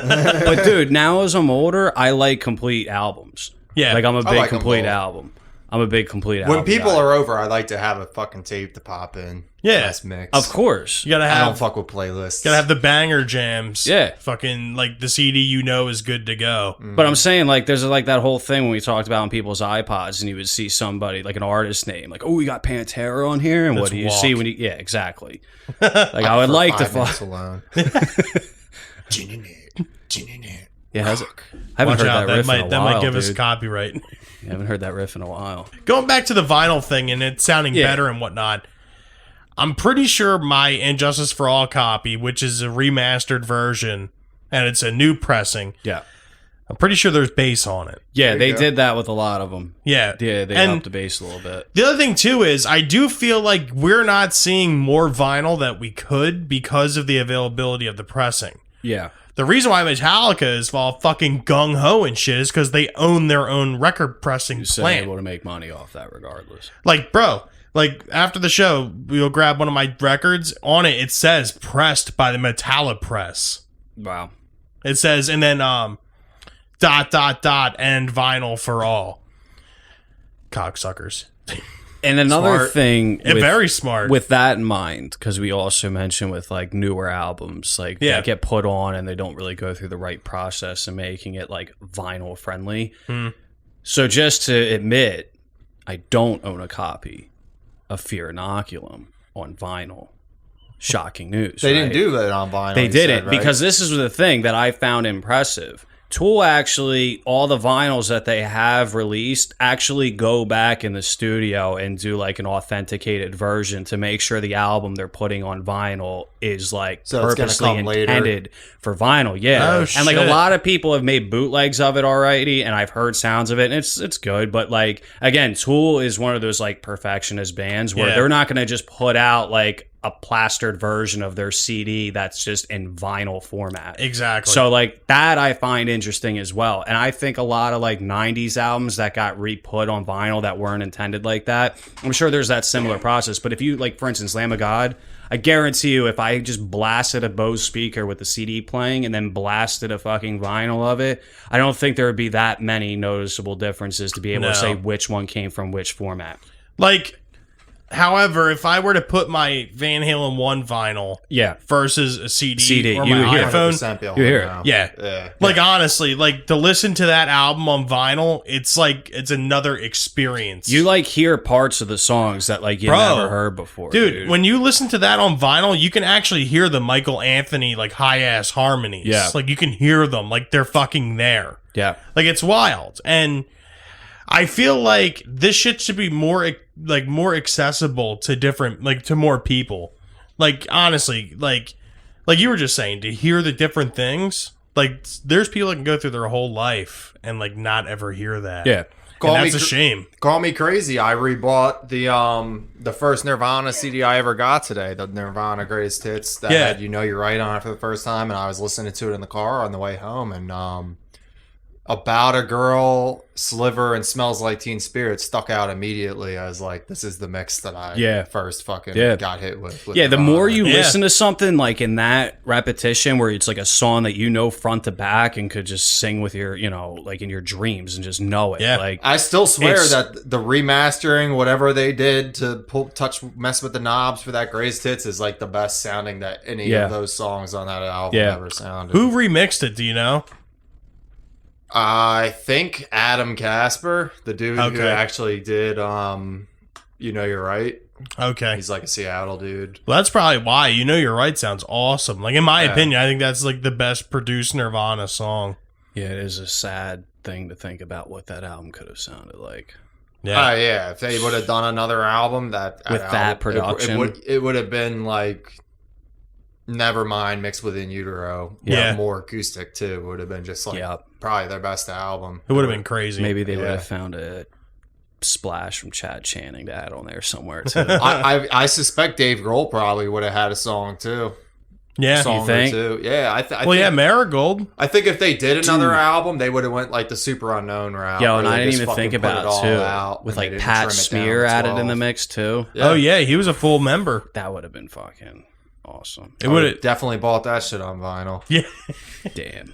but dude, now as I'm older, I like complete albums. Yeah. Like I'm a I big like 'em complete both. album. I'm a big complete album. When people guy. are over, I like to have a fucking tape to pop in. Yeah. Nice mix. Of course. You gotta I don't have fuck with playlists. the banger jams. Yeah. Fucking like the CD is good to go. But I'm saying, like, there's like that whole thing when we talked about on people's iPods, and you would see somebody like an artist name, like, oh, we got Pantera on here, and Let's what do you walk. see when you? Yeah, exactly. Like, I would For like to. 5 minutes alone. Yeah, I haven't Watch heard out, that riff in a that while, might give us dude. copyright. I haven't heard that riff in a while. Going back to the vinyl thing and it sounding Yeah. better and whatnot, I'm pretty sure my Injustice for All copy, which is a remastered version, and it's a new pressing. Yeah. I'm pretty sure there's bass on it. Yeah, you they go. did that with a lot of them. Yeah. Yeah, they And upped the bass a little bit. the other thing too is I do feel like we're not seeing more vinyl that we could because of the availability of the pressing. Yeah. The reason why Metallica is all fucking gung ho and shit is because they own their own record pressing Still plant. able to make money off that regardless. Like, bro, like after the show, we'll grab one of my records. On it, it says pressed by the Metallica Press. Wow. It says, and then and vinyl for all. Cocksuckers. And another Smart. thing with, Very smart. with that in mind, because we also mentioned with like newer albums, like Yeah. they get put on and they don't really go through the right process of making it like vinyl friendly. Hmm. So just to admit, I don't own a copy of Fear Inoculum on vinyl. Shocking news. They right? didn't do that on vinyl. They you didn't said, right? because this is the thing that I found impressive. Tool actually, all the vinyls that they have released actually go back in the studio and do like an authenticated version to make sure the album they're putting on vinyl is like So it's gonna purposely come later. intended for vinyl. Yeah. Oh, and like a shit. lot of people have made bootlegs of it already and I've heard sounds of it and it's good. But like, again, Tool is one of those like perfectionist bands where Yeah. they're not going to just put out like a plastered version of their CD that's just in vinyl format. exactly. So like that I find interesting as well. And I think a lot of like 90s albums that got re-put on vinyl that weren't intended like that, I'm sure there's that similar process. But if you like, for instance, Lamb of God, I guarantee you if I just blasted a Bose speaker with the CD playing and then blasted a fucking vinyl of it, I don't think there would be that many noticeable differences to be able No. to say which one came from which format. like, however, if I were to put my Van Halen 1 vinyl Yeah. versus a CD, or you my hear it. iPhone, 100% be able You to hear it. know. yeah. Yeah. Like honestly, like to listen to that album on vinyl, it's like it's another experience. You like hear parts of the songs that like you Bro. never heard before. Dude, when you listen to that on vinyl, you can actually hear the Michael Anthony like high ass harmonies. Yeah. Like you can hear them like they're fucking there. Yeah. Like it's wild. And I feel like this shit should be more accessible to different to more people. Like honestly, like you were just saying, to hear the different things. Like there's people that can go through their whole life and like not ever hear that. Yeah. And that's a shame. Call me crazy. I rebought the first Nirvana CD I ever got today, the Nirvana Greatest Hits that Yeah. had You Know You're Right on it for the first time, and I was listening to it in the car on the way home, and About a Girl, Sliver, and Smells Like Teen Spirit stuck out immediately. I was like, this is the mix that I first fucking got hit with Yeah, the Nirvana. more you Yeah. listen to something like in that repetition where it's like a song that you know front to back and could just sing with your, like in your dreams and just know it. Yeah. Like I still swear It's- that the remastering, whatever they did to mess with the knobs for that Greatest Hits is like the best sounding that any Yeah. of those songs on that album Yeah. ever sounded. Who remixed it? Do you know? I think Adam Casper, the dude who Okay. actually did You Know You're Right. Okay. He's like a Seattle dude. Well, that's probably why. You Know You're Right sounds awesome. Like in my Yeah. opinion, I think that's like the best produced Nirvana song. yeah, it is a sad thing to think about what that album could have sounded like. Yeah. Yeah, if they would have done another album With that production. it would have been like Nevermind mixed with In Utero. Yeah. More acoustic too. Would have been just like Yeah. probably their best album. It would have been crazy. Maybe they would Yeah. have found a splash from Chad Channing to add on there somewhere too. I suspect Dave Grohl probably would have had a song too. Yeah. Song think? or two. Yeah, I Well, think, yeah, Marigold. I think if they did another Dude. album, they would have went like the Super Unknown route. Yo, where and they I didn't just even think fucking put about it all too out with and they like didn't Pat trim it down Smear to added in 12. the mix too. Oh yeah, he was a full member. That would have been fucking awesome. It would I have. definitely bought that shit on vinyl. Yeah. Damn.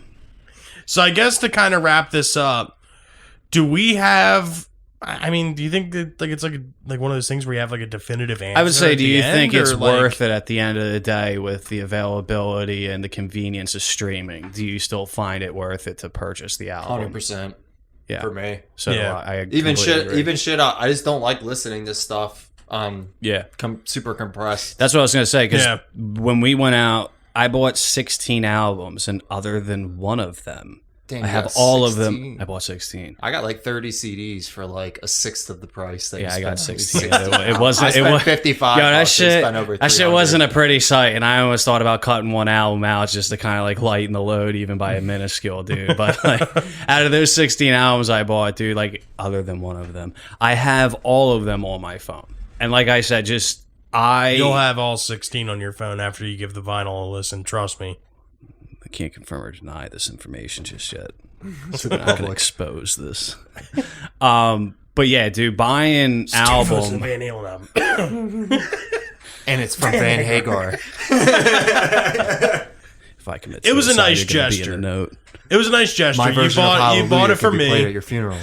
So I guess to kind of wrap this up, do we have? I mean, do you think that like it's like one of those things where you have like a definitive answer? I would say, at do the you end, think it's or, like- worth it at the end of the day with the availability and the convenience of streaming? Do you still find it worth it to purchase the album? 100% Yeah. for me. So Yeah. I Even completely shit. agree. I just don't like listening to stuff. Yeah. Super compressed. That's what I was going to say because Yeah. when we went out, I bought 16 albums, and other than one of them, Damn, I you have got all of 16. them. I bought 16. I got like 30 CDs for like a sixth of the price. That Yeah, you I got spent. 16. It wasn't. I spent it was 55. Yo, that bucks, they shit. spent over That shit 300. wasn't a pretty sight, and I almost thought about cutting one album out just to kind of like lighten the load, even by a minuscule, dude. But like, out of those 16 albums I bought, dude, like other than one of them, I have all of them on my phone. And like I said, You'll have all 16 on your phone after you give the vinyl a listen. Trust me. I can't confirm or deny this information just yet. So we're not gonna expose this. But yeah, dude, buying album. Van Halen album. And it's from Van Hagar. If I commit, It was a suicide, nice you're gonna be in gesture. the note. It was a nice gesture. My You version of bought Hallelujah it for could be played at me. your funeral.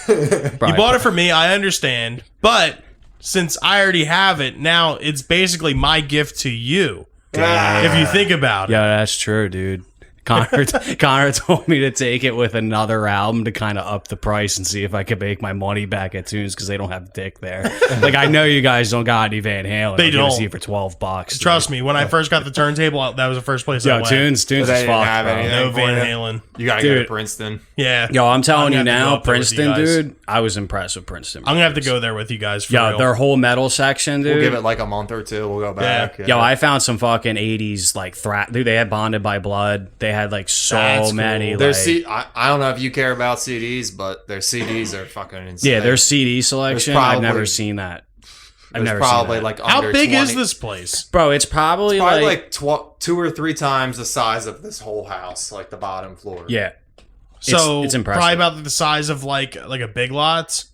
You bought it for me. I understand, but since I already have it, now it's basically my gift to you. If you think about it. Yeah, that's true, dude. Connor told me to take it with another album to kind of up the price and see if I could make my money back at Tunes because they don't have Dick there. Like, I know you guys don't got any Van Halen. They I'll give it don't. to you for $12. Trust me, when I first got the turntable, that was the first place I Yo, went. Tunes They is didn't fucked, have bro. anything. No Van for Halen. You gotta go Dude. to Princeton. Yeah. Yo, I'm telling I'm you gonna have to go now, up there with you Princeton, guys. dude, I was impressed with Princeton. I'm going to have to go there with you guys for Yo, real. their whole metal section, dude. We'll give it like a month or two. We'll go back. Yo, I found some fucking 80s like dude, they had Bonded by Blood. They had like so That's many cool. Their like I don't know if you care about CDs, but their CDs are fucking insane. yeah, their CD selection. There's I've never probably- seen that. I've There's never probably seen that. like How under big 20 is this place? Bro, it's probably Like 2 or 3 times the size of this whole house, like the bottom floor. yeah. So it's impressive. probably about the size of like a Big Lots.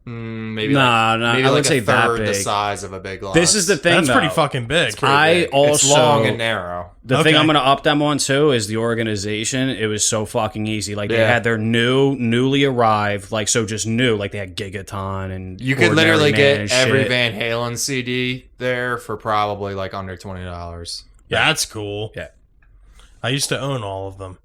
Maybe Nah, maybe I like wouldn't say a that third the big. size of a big lot. This is the thing. That's pretty though. fucking big. I also it's long and narrow. the thing Okay. I'm gonna up them on too is the organization. It was so fucking easy. Like they Yeah. had their newly arrived, like so just new. Like they had Gigaton and You could Ordinary literally Man get and every shit. Van Halen CD there for probably like under $20. That's cool. Yeah. I used to own all of them.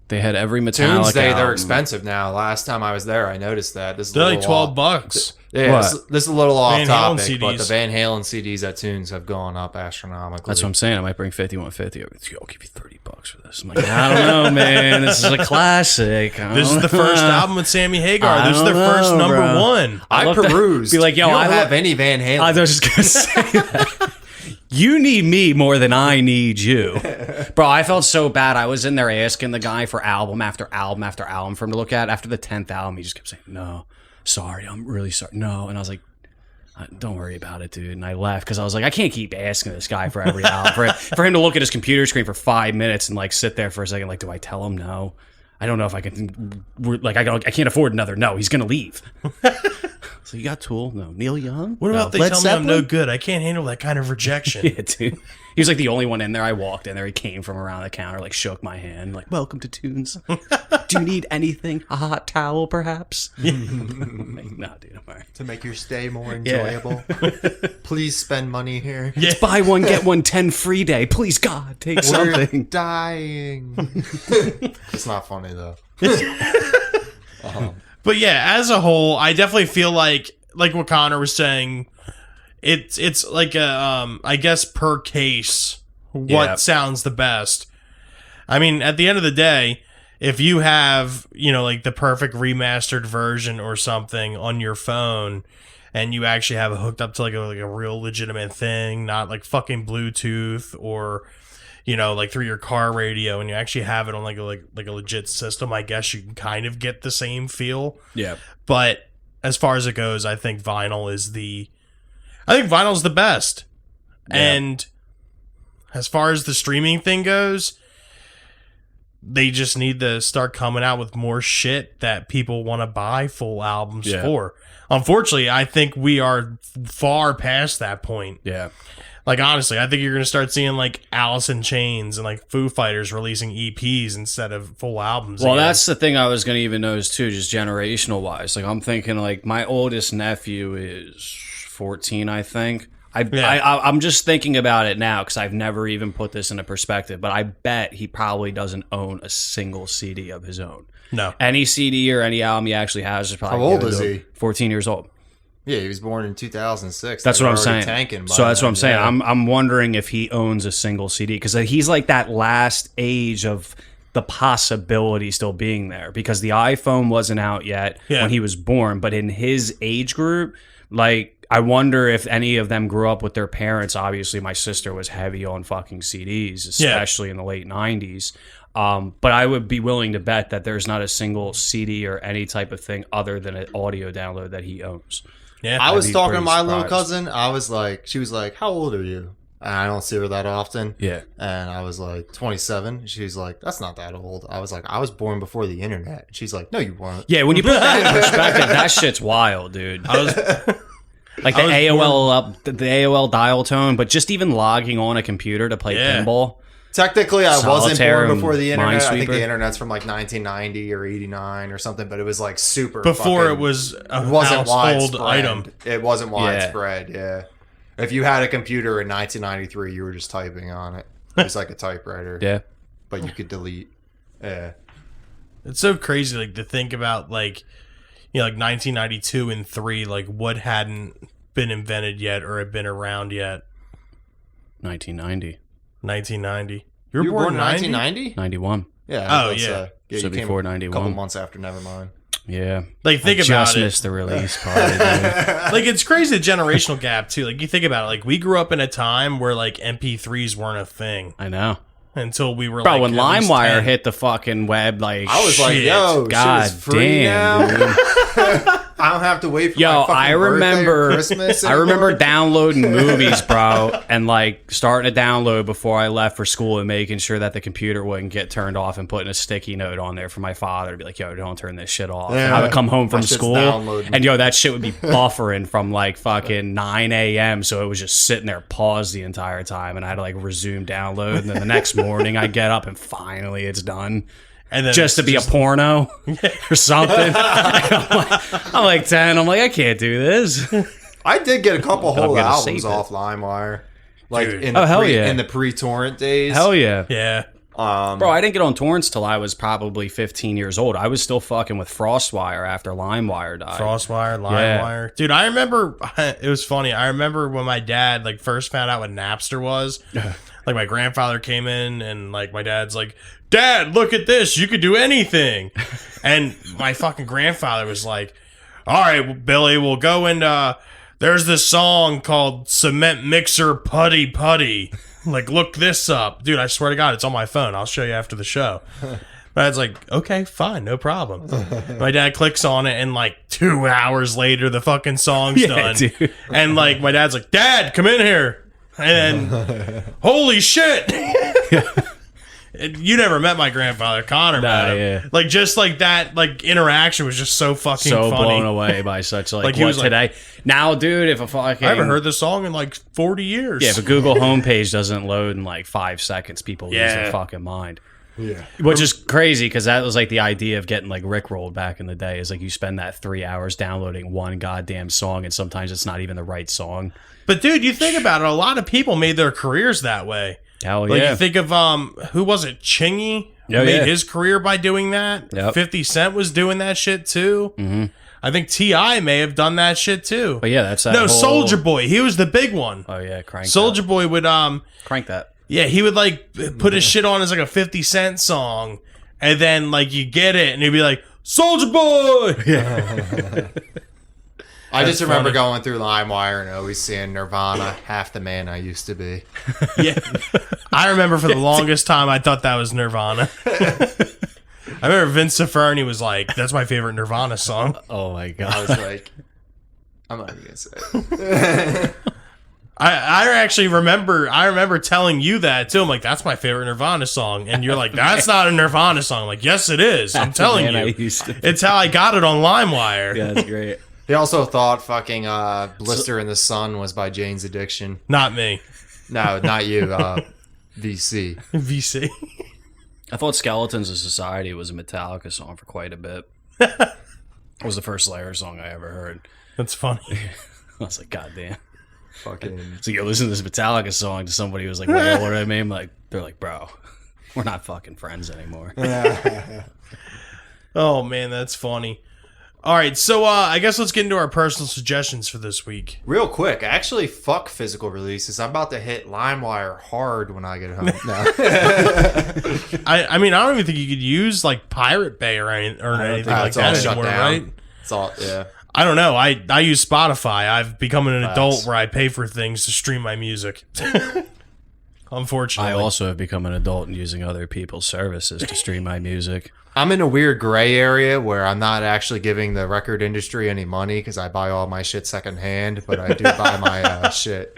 They had every Metallica. Tuesday, they're album. expensive now. Last time I was there, I noticed that. This is a They're like little off. $12. Yeah, What? this is a little off Van Halen topic, but CDs. the Van Halen CDs at Tunes have gone up astronomically. That's what I'm saying. I might bring 5150. I'll give you $30 for this. I'm like, I don't know, man. This is a classic. This is the first album with Sammy Hagar. I This is their don't first know, number bro. one. I love that- perused. be like, yo, you don't I have lo- any Van Halen. I was just gonna say that. You need me more than I need you. Bro, I felt so bad. I was in there asking the guy for album after album after album for him to look at. After the 10th album, he just kept saying, no, sorry, I'm really sorry. No. And I was like, don't worry about it, dude. And I left because I was like, I can't keep asking this guy for every album. For him to look at his computer screen for 5 minutes and like sit there for a second, like, do I tell him no? I don't know if I can, like, I can't afford another no. He's going to leave. So you got Tool? No. Neil Young? What No. about they Led tell me I'm no Zeppelin? good? I can't handle that kind of rejection. Yeah, dude. He was like the only one in there. I walked in there. He came from around the counter, like shook my hand, like, welcome to Tunes. Do you need anything? A hot towel, perhaps? I'm like, nah, dude, I'm all right. to make your stay more Yeah. enjoyable. Please spend money here. Yeah. Buy one, get one 10 free day. Please, God, take We're something. dying. It's not funny though. But yeah, as a whole, I definitely feel like what Connor was saying, it's like a I guess per case what Yeah. sounds the best. I mean, at the end of the day, if you have, like the perfect remastered version or something on your phone and you actually have it hooked up to like a real legitimate thing, not like fucking Bluetooth or like through your car radio, and you actually have it on like a legit system, I guess you can kind of get the same feel. Yeah. But as far as it goes, I think vinyl's the best. Yeah. And as far as the streaming thing goes, they just need to start coming out with more shit that people want to buy full albums Yeah. for. Unfortunately, I think we are far past that point. Yeah. Like, honestly, I think you're going to start seeing, like, Alice in Chains and, like, Foo Fighters releasing EPs instead of full albums. Well, again. that's the thing I was going to even notice too, just generational wise. Like, I'm thinking, like, my oldest nephew is 14, I think. I'm just thinking about it now because I've never even put this into perspective, but I bet he probably doesn't own a single CD of his own. No. Any CD or any album he actually has is probably How old given is to he? him. 14 years old. Yeah, he was born in 2006. That's They what were I'm already saying. tanking by So that's what then, I'm saying. yeah. I'm wondering if he owns a single CD because he's like that last age of the possibility still being there, because the iPhone wasn't out yet when he was born, but in his age group, like, I wonder if any of them grew up with their parents. Obviously, my sister was heavy on fucking CDs, especially in the late 90s. But I would be willing to bet that there's not a single CD or any type of thing other than an audio download that he owns. Yeah, I was talking to my surprised. little cousin. I was like, she was like, "How old are you?" And I don't see her that often. Yeah. And I was like, 27. She's like, "That's not that old." I was like, "I was born before the internet." She's like, "No, you weren't." Yeah, when you put that in perspective, that shit's wild, dude. I was Like the AOL dial tone, but just even logging on a computer to play pinball. Technically, I wasn't Solitaire born and before the internet. I think Minesweeper. the internet's from like 1990 or 89 or something, but it was like super before fucking, it was a it wasn't household widespread. item. It wasn't widespread, yeah. If you had a computer in 1993, you were just typing on it. It was like a typewriter. Yeah. But you could delete. Yeah. It's so crazy, like, to think about, like, you know, like 1992 and 3, like, what hadn't been invented yet or had been around yet. 1990. 1990. You were born in 1990? 91. Yeah. Oh, that's, yeah. yeah. So You came before a 91. couple months after Nevermind. Yeah. Like, think I about just it. missed the release party, dude. Like, it's crazy, the generational gap, too. Like, you think about it. Like, we grew up in a time where, like, MP3s weren't a thing I know. until we were, Bro, like, when at least LimeWire 10. hit the fucking web, like, I was like, Shit. yo, God shit is free damn, now. dude. I don't have to wait for Yo, my fucking I birthday or remember, Christmas I remember anymore. downloading movies, bro, and like starting to download before I left for school and making sure that the computer wouldn't get turned off and putting a sticky note on there for my father to be like, yo, don't turn this shit off. And I would come home from My shit's school downloading. and yo, that shit would be buffering from like fucking 9 a.m. So it was just sitting there paused the entire time, and I had to like resume download. And then the next morning I get up and finally it's done. And then Just to be a porno or something. I'm like 10. I'm like, I can't do this. I did get a couple But I'm whole gonna albums save it. off LimeWire. Like Dude. in the hell yeah. in the pre-torrent days. Hell yeah. Yeah. Bro, I didn't get on torrents till I was probably 15 years old. I was still fucking with FrostWire after LimeWire died. Frostwire, LimeWire. Dude, I remember, it was funny. I remember when my dad, like, first found out what Napster was. Like, my grandfather came in and, like, my dad's like, "Dad, look at this. You could do anything." And my fucking grandfather was like, "All right, Billy, we'll go and, there's this song called Cement Mixer Putty Putty. Like, look this up." Dude, I swear to God, it's on my phone. I'll show you after the show. My dad's like, "Okay, fine, no problem." My dad clicks on it, and like 2 hours later, the fucking song's done. dude. And like, my dad's like, "Dad, come in here." And then, holy shit. You never met my grandfather, Connor. Nah, met him. yeah. Like, just like that, like, interaction was just so fucking So funny. blown away by such like, Like, he what was like- today. Now, dude, if a fucking I haven't heard this song in like 40 years. yeah, if a Google homepage doesn't load in like 5 seconds, people lose Yeah. their fucking mind. Yeah. Which is crazy because that was like the idea of getting like Rickrolled back in the day. Is like you spend that 3 hours downloading one goddamn song, and sometimes it's not even the right song. But dude, you think about it, a lot of people made their careers that way. Hell Like, yeah. you think of who was it? Chingy Oh, made yeah. his career by doing that. Yep. 50 Cent was doing that shit too. Mm-hmm. I think T.I. may have done that shit too. But yeah, that's that No, whole- Soldier Boy, he was the big one. Oh yeah, crank Soldier Boy would that. Crank that. yeah, he would like put his shit on as like a 50 Cent song, and then like you get it, and he'd be like, "Soldier Boy." I just remember funny. going through LimeWire and always seeing Nirvana, Half the Man I Used to Be. Yeah, I remember for the longest time I thought that was Nirvana. I remember Vince Safirni was like, "That's my favorite Nirvana song." Oh my I god. was like, I'm not even going to say it. I actually remember. I remember telling you that too. I'm like, "That's my favorite Nirvana song," and you're like, "That's not a Nirvana song." I'm like, "Yes, it is. I'm telling Man, I you, used to- it's how I got it on LimeWire." Yeah, that's great. He also thought fucking Blister in the Sun was by Jane's Addiction. Not me. No, not you. VC. VC. I thought Skeletons of Society was a Metallica song for quite a bit. It was the first Slayer song I ever heard. That's funny. I was like, God damn. Fucking. So you listen to this Metallica song to somebody who was like, well, what do I mean? Like, they're like, bro, we're not fucking friends anymore. Oh man, that's funny. All right, so I guess let's get into our personal suggestions for this week. Real quick, actually, fuck physical releases. I'm about to hit LimeWire hard when I get home. No. I mean, I don't even think you could use like Pirate Bay or anything like it's all that shut anymore, down. right? It's all, yeah. I don't know. I use Spotify. I've become an adult Facts. where I pay for things to stream my music. Unfortunately, I also have become an adult and using other people's services to stream my music. I'm in a weird gray area where I'm not actually giving the record industry any money because I buy all my shit secondhand, but I do buy my shit.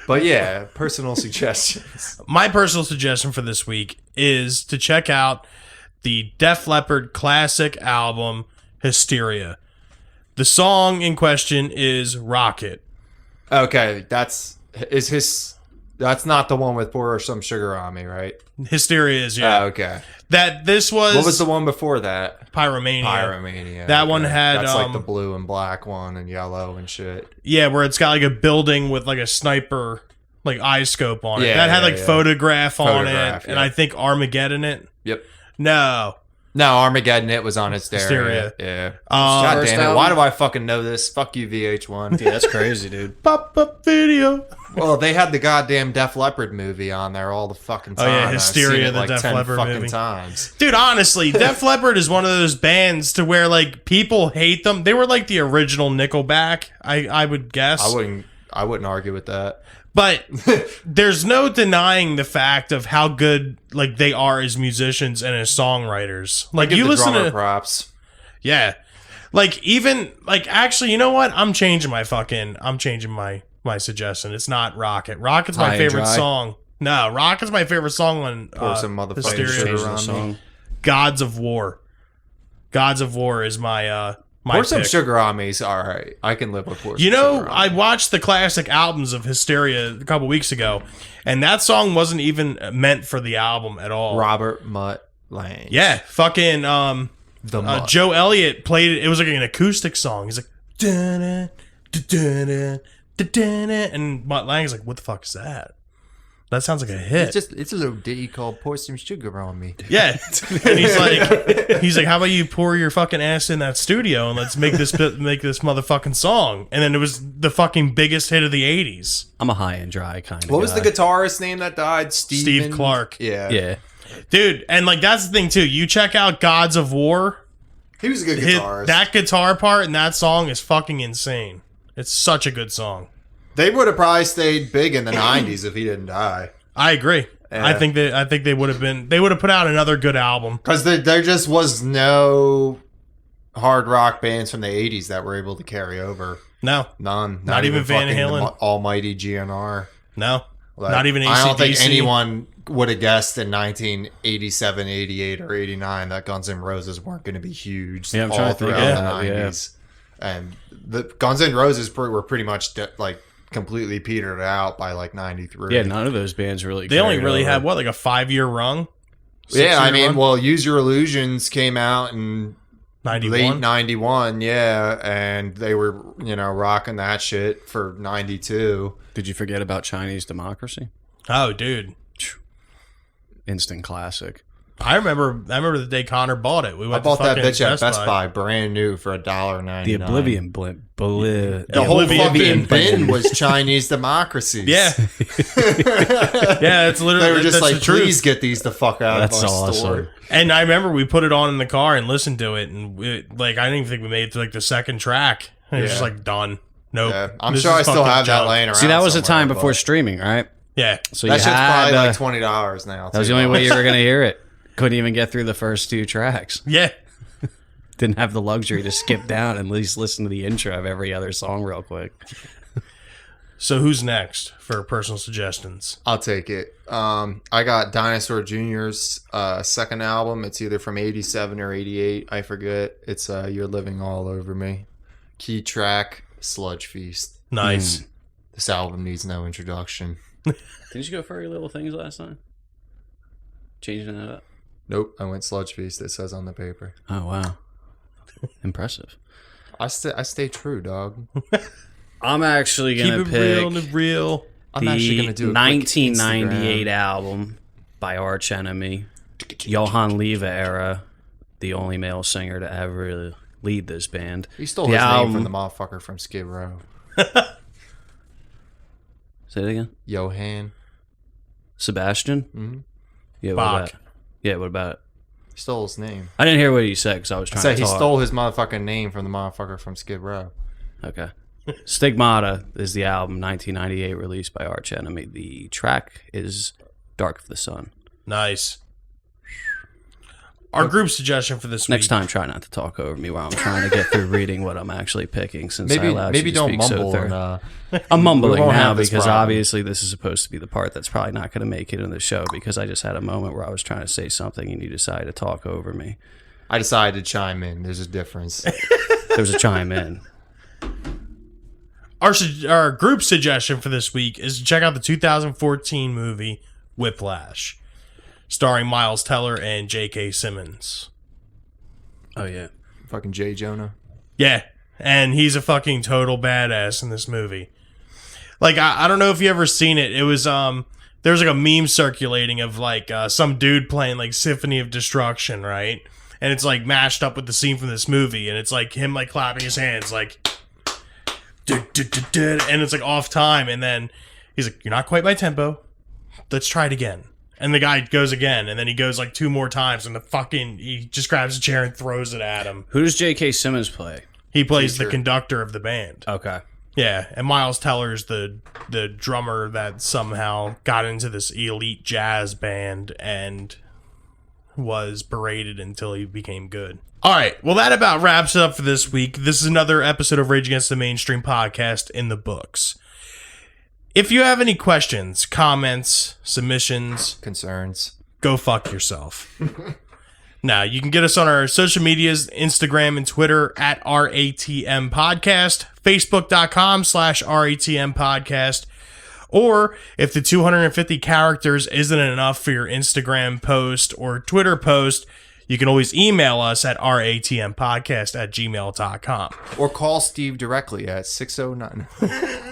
But yeah, personal suggestions. my personal suggestion for this week is to check out the Def Leppard classic album Hysteria. The song in question is Rocket. Okay, that's not the one with Pour Some Sugar on Me, right? Hysteria is, yeah. Okay. That this was, What was the one before that? Pyromania. Pyromania. That one had, That's like the blue and black one and yellow and shit. Yeah, where it's got like a building with like a sniper like eye scope on it. Yeah, That had yeah, like yeah. Photograph on Photograph, it, and yeah. I think Armageddon it. Yep. No. No, Armageddon, it was on Hysteria. Hysteria. Yeah. God First damn it. album? Why do I fucking know this? Fuck you, VH1. Dude, that's crazy, dude. Pop up video. Well, they had the goddamn Def Leppard movie on there all the fucking time. Oh, yeah, I've seen Hysteria, it the like Def 10 Leppard fucking movie. times. Dude, honestly, Def Leppard is one of those bands to where like people hate them. They were like the original Nickelback, I would guess. I wouldn't argue with that. But there's no denying the fact of how good like they are as musicians and as songwriters. Like Give you the listen drummer to props. yeah. Like even like actually, you know what? I'm changing my suggestion. It's not Rocket. Rocket's my High and favorite Dry? song. No, Rocket's my favorite song on Pour some motherfucking Hysteria. sugar Change the on me. song. Gods of War. Gods of War is my Pour some pick. sugar on me is all right. I can live with pour some You know, sugar on I me. watched the classic albums of Hysteria a couple weeks ago, and that song wasn't even meant for the album at all. Robert Mutt Lang. Yeah, fucking The Mutt. Joe Elliott played it. It was like an acoustic song. He's like, "Da-da, da-da, da-da," and Mutt Lang's like, "What the fuck is that? That sounds like a hit." It's a little ditty called Pour Some Sugar on Me. Yeah, and he's like, "How about you pour your fucking ass in that studio and let's make this motherfucking song?" And then it was the fucking biggest hit of the '80s. I'm a high and dry kind of What was guy. the guitarist name that died? Steve Clark. Yeah. Yeah. Dude, and like that's the thing too. You check out Gods of War. He was a good Hit, guitarist. that guitar part in that song is fucking insane. It's such a good song. They would have probably stayed big in the 90s if he didn't die. I agree. Yeah. I think they would have put out another good album. Because there just was no hard rock bands from the 80s that were able to carry over. No, None. Not even Van fucking the Halen? almighty GNR. no, Like, not even AC/DC. I don't think anyone would have guessed in 1987, 88, or 89 that Guns N' Roses weren't going to be huge Yeah, I'm trying all to think throughout of the that, yeah. 90s. And the Guns N' Roses were pretty much like completely petered out by like 93. Yeah, none of those bands really. They only carried really over. had what, like a 5-year run? Yeah, I 6-year mean, run? well, Use Your Illusions came out in 91. late 91, yeah, and they were, rocking that shit for 92. Did you forget about Chinese Democracy? Oh, dude, Instant classic. I remember the day Connor bought it. We I went bought to that fucking bitch at Best Buy brand new for $1.99. The Oblivion blimp. The The whole Oblivion fucking bin. bin was Chinese democracies. Yeah, yeah, it's literally They were just that's like, the truth. please get these the fuck out That's of our awesome. store. And I remember we put it on in the car and listened to it, and I didn't even think we made it to like the second track. And it was just Yeah. like done. Nope. Yeah, I'm This sure is I still fucking have that junk. laying around. See, that was the somewhere, time before but streaming, right? Yeah, So that you shit's had probably like $20 now. that was the only way you were going to hear it. Couldn't even get through the first 2 tracks. yeah. Didn't have the luxury to skip down and at least listen to the intro of every other song real quick. So who's next for personal suggestions? I'll take it. I got Dinosaur Jr.'s second album. It's either from 87 or 88. I forget. It's You're Living All Over Me. Key track, Sludge Feast. Nice. This album needs no introduction. Didn't you go Furry Little Things last time? Changing it up? Nope, I went Sludge Feast. It says on the paper. Oh, wow. Impressive. I stay true, dog. I'm actually Keep going it to real pick and real. I'm actually the gonna do a quick 1998 Instagram. album by Arch Enemy, Johann Leva era, the only male singer to ever lead this band. He stole The his name album- from the motherfucker from Skid Row. Say it again. Johann. Sebastian? Mhm. Yeah, what Bach. about? Yeah, what about it? He stole his name. I didn't hear what he said because I was I trying said to he talk. stole his motherfucking name from the motherfucker from Skid Row. Okay. Stigmata is the album, 1998, released by Arch Enemy. The track is Dark of the Sun. Nice. Our group suggestion for this Next week. time, try not to talk over me while I'm trying to get through reading what I'm actually picking. Since I Maybe allowed maybe you to don't speak so mumble. thorough. And, I'm mumbling we won't now have this because problem. obviously this is supposed to be the part that's probably not going to make it in the show because I just had a moment where I was trying to say something and you decided to talk over me. I decided to chime in. There's a difference. There was a chime in. Our group suggestion for this week is to check out the 2014 movie Whiplash, starring Miles Teller and J.K. Simmons. Oh, yeah. Fucking Jay Jonah. Yeah, and he's a fucking total badass in this movie. Like, I don't know if you ever seen it. It was, there's like a meme circulating of like some dude playing like Symphony of Destruction, right? And it's like mashed up with the scene from this movie, and it's like him like clapping his hands like, and it's like off time, and then he's like, "You're not quite my tempo. Let's try it again." And the guy goes again, and then he goes like 2 more times, and he just grabs a chair and throws it at him. Who does J.K. Simmons play? He plays the Teacher. conductor of the band. Okay. Yeah, and Miles Teller's the drummer that somehow got into this elite jazz band and was berated until he became good. All right, well, that about wraps it up for this week. This is another episode of Rage Against the Mainstream podcast in the books. If you have any questions, comments, submissions, Concerns. go fuck yourself. Now, you can get us on our social medias, Instagram and Twitter at RATM Podcast, Facebook.com/RATM Podcast. Or if the 250 characters isn't enough for your Instagram post or Twitter post, you can always email us at ratmpodcast@gmail.com. Or call Steve directly at 609.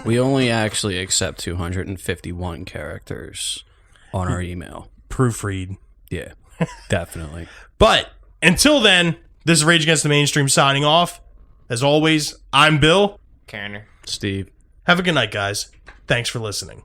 We only actually accept 251 characters on our email. Proofread. Yeah, definitely. But until then, this is Rage Against the Mainstream signing off. As always, I'm Bill. Canner. Steve. Have a good night, guys. Thanks for listening.